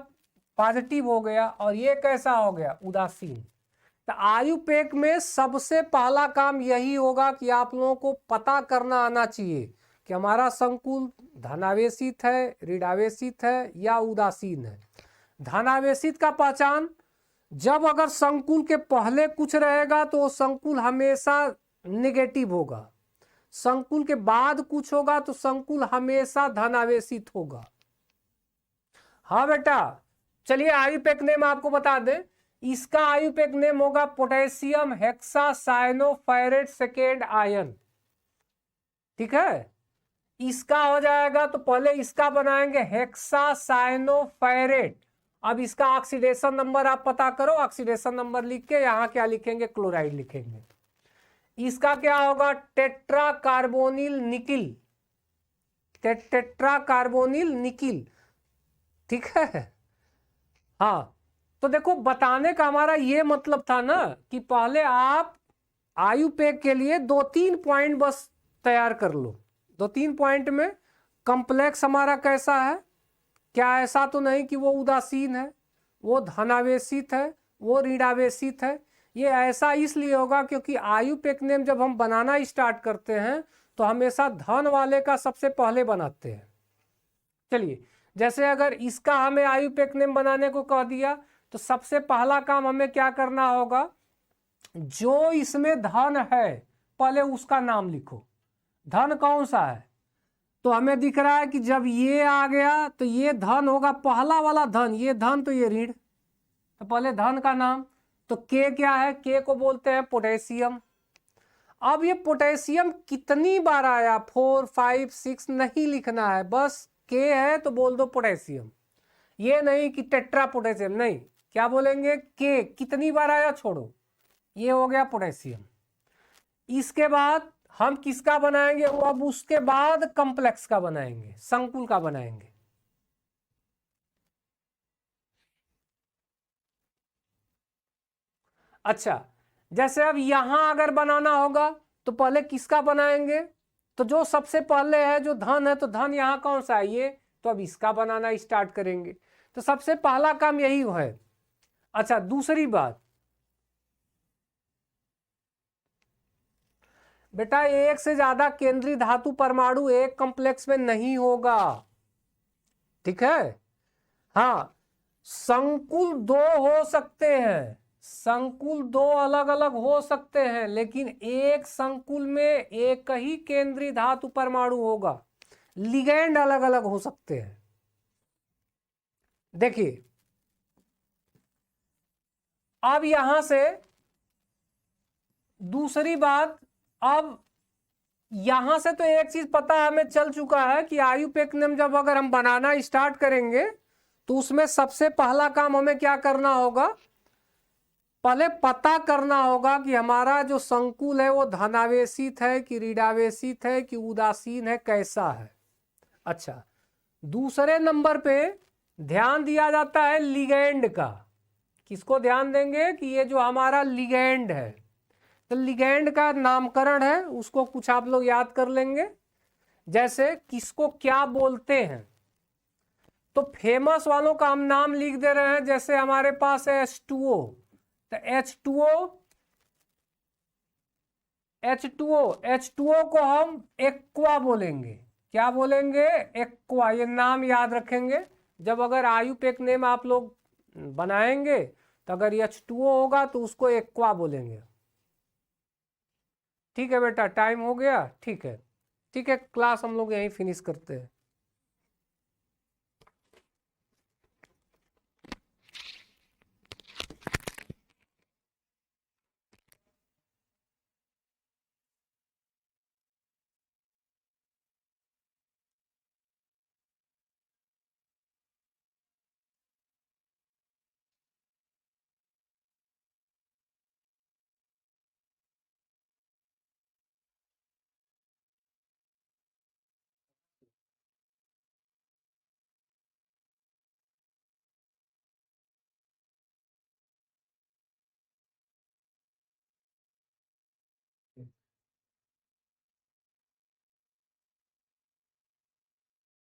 पॉजिटिव हो गया। और ये कैसा हो गया? उदासीन। तो आयुपेक में सबसे पहला काम यही होगा कि आप लोगों को पता करना आना चाहिए कि हमारा संकुल धनावेशित है, ऋणावेशित है या उदासीन है। धनावेशित का पहचान, जब अगर संकुल के पहले कुछ रहेगा तो वो संकुल हमेशा नेगेटिव होगा। संकुल के बाद कुछ होगा तो संकुल हमेशा धनावेशित होगा। हाँ बेटा, चलिए आयुपेक नेम आपको बता दें। इसका आयुपेक नेम होगा पोटेशियम हेक्सासाइनोफेरेट सेकेंड आयन। ठीक है, इसका हो जाएगा तो पहले इसका बनाएंगे हेक्सासाइनोफेरेट। अब इसका ऑक्सीडेशन नंबर आप पता करो, ऑक्सीडेशन नंबर लिख के यहां क्या लिखेंगे? क्लोराइड लिखेंगे। इसका क्या होगा? Tetra carbonyl nickel, tetra carbonyl nickel. ठीक है, हाँ। तो देखो बताने का हमारा ये मतलब था ना कि पहले आप आयुपेक के लिए 2-3 पॉइंट बस तैयार कर लो। 2-3 पॉइंट में कॉम्प्लेक्स हमारा कैसा है, क्या ऐसा तो नहीं कि वो उदासीन है, वो धनावेशित है, वो ऋणावेशित है। ये ऐसा इसलिए होगा क्योंकि आयुपेक नेम जब हम बनाना स्टार्ट करते हैं तो हमेशा धन वाले का सबसे पहले बनाते हैं। चलिए, जैसे अगर इसका हमें आयुपेक नेम बनाने को कह दिया तो सबसे पहला काम हमें क्या करना होगा? जो इसमें धन है पहले उसका नाम लिखो। धन कौन सा है? तो हमें दिख रहा है कि जब ये आ गया तो ये धन होगा, पहला वाला धन, ये धन तो ये ऋण। तो पहले धन का नाम, तो के क्या है? के को बोलते हैं पोटेशियम। अब ये पोटेशियम कितनी बार आया, 4, 5, 6 नहीं लिखना है, बस के है तो बोल दो पोटेशियम। ये नहीं कि टेट्रा पोटेशियम, नहीं, क्या बोलेंगे? के कितनी बार आया, छोड़ो, ये हो गया पोटेशियम। इसके बाद हम किसका बनाएंगे? वो अब उसके बाद कॉम्प्लेक्स का बनाएंगे, संकुल का बनाएंगे। अच्छा, जैसे अब यहां अगर बनाना होगा तो पहले किसका बनाएंगे? तो जो सबसे पहले है, जो धन है, तो धन यहां कौन सा है? ये, तो अब इसका बनाना स्टार्ट करेंगे। तो सबसे पहला काम यही है अच्छा, दूसरी बात बेटा, एक से ज्यादा केंद्रीय धातु परमाणु एक कॉम्प्लेक्स में नहीं होगा, ठीक है। हाँ, संकुल दो हो सकते हैं, संकुल दो अलग अलग हो सकते हैं, लेकिन एक संकुल में एक ही केंद्रीय धातु परमाणु होगा, लिगैंड अलग अलग हो सकते हैं। देखिए अब यहां से दूसरी बात, अब यहां से तो एक चीज पता हमें चल चुका है कि आयुपेक्टिनम जब अगर हम बनाना स्टार्ट करेंगे तो उसमें सबसे पहला काम हमें क्या करना होगा, पहले पता करना होगा कि हमारा जो संकुल है वो धनावेशित है कि ऋणावेशित है कि उदासीन है, कैसा है। अच्छा, दूसरे नंबर पे ध्यान दिया जाता है लिगैंड का। किसको ध्यान देंगे कि ये जो हमारा लिगैंड है, तो लिगैंड का नामकरण है उसको कुछ आप लोग याद कर लेंगे, जैसे किसको क्या बोलते हैं। तो फेमस वालों का हम नाम लिख दे रहे हैं, जैसे हमारे पास है H2O, तो H2O को हम एक्वा बोलेंगे। क्या बोलेंगे? एक्वा। ये नाम याद रखेंगे, जब अगर आयुपेक्टिनम आप लोग बनाएंगे तो अगर H2O होगा तो उसको एक्वा बोलेंगे। ठीक है बेटा, टाइम हो गया। ठीक है, ठीक है, क्लास हम लोग यहीं फिनिश करते हैं।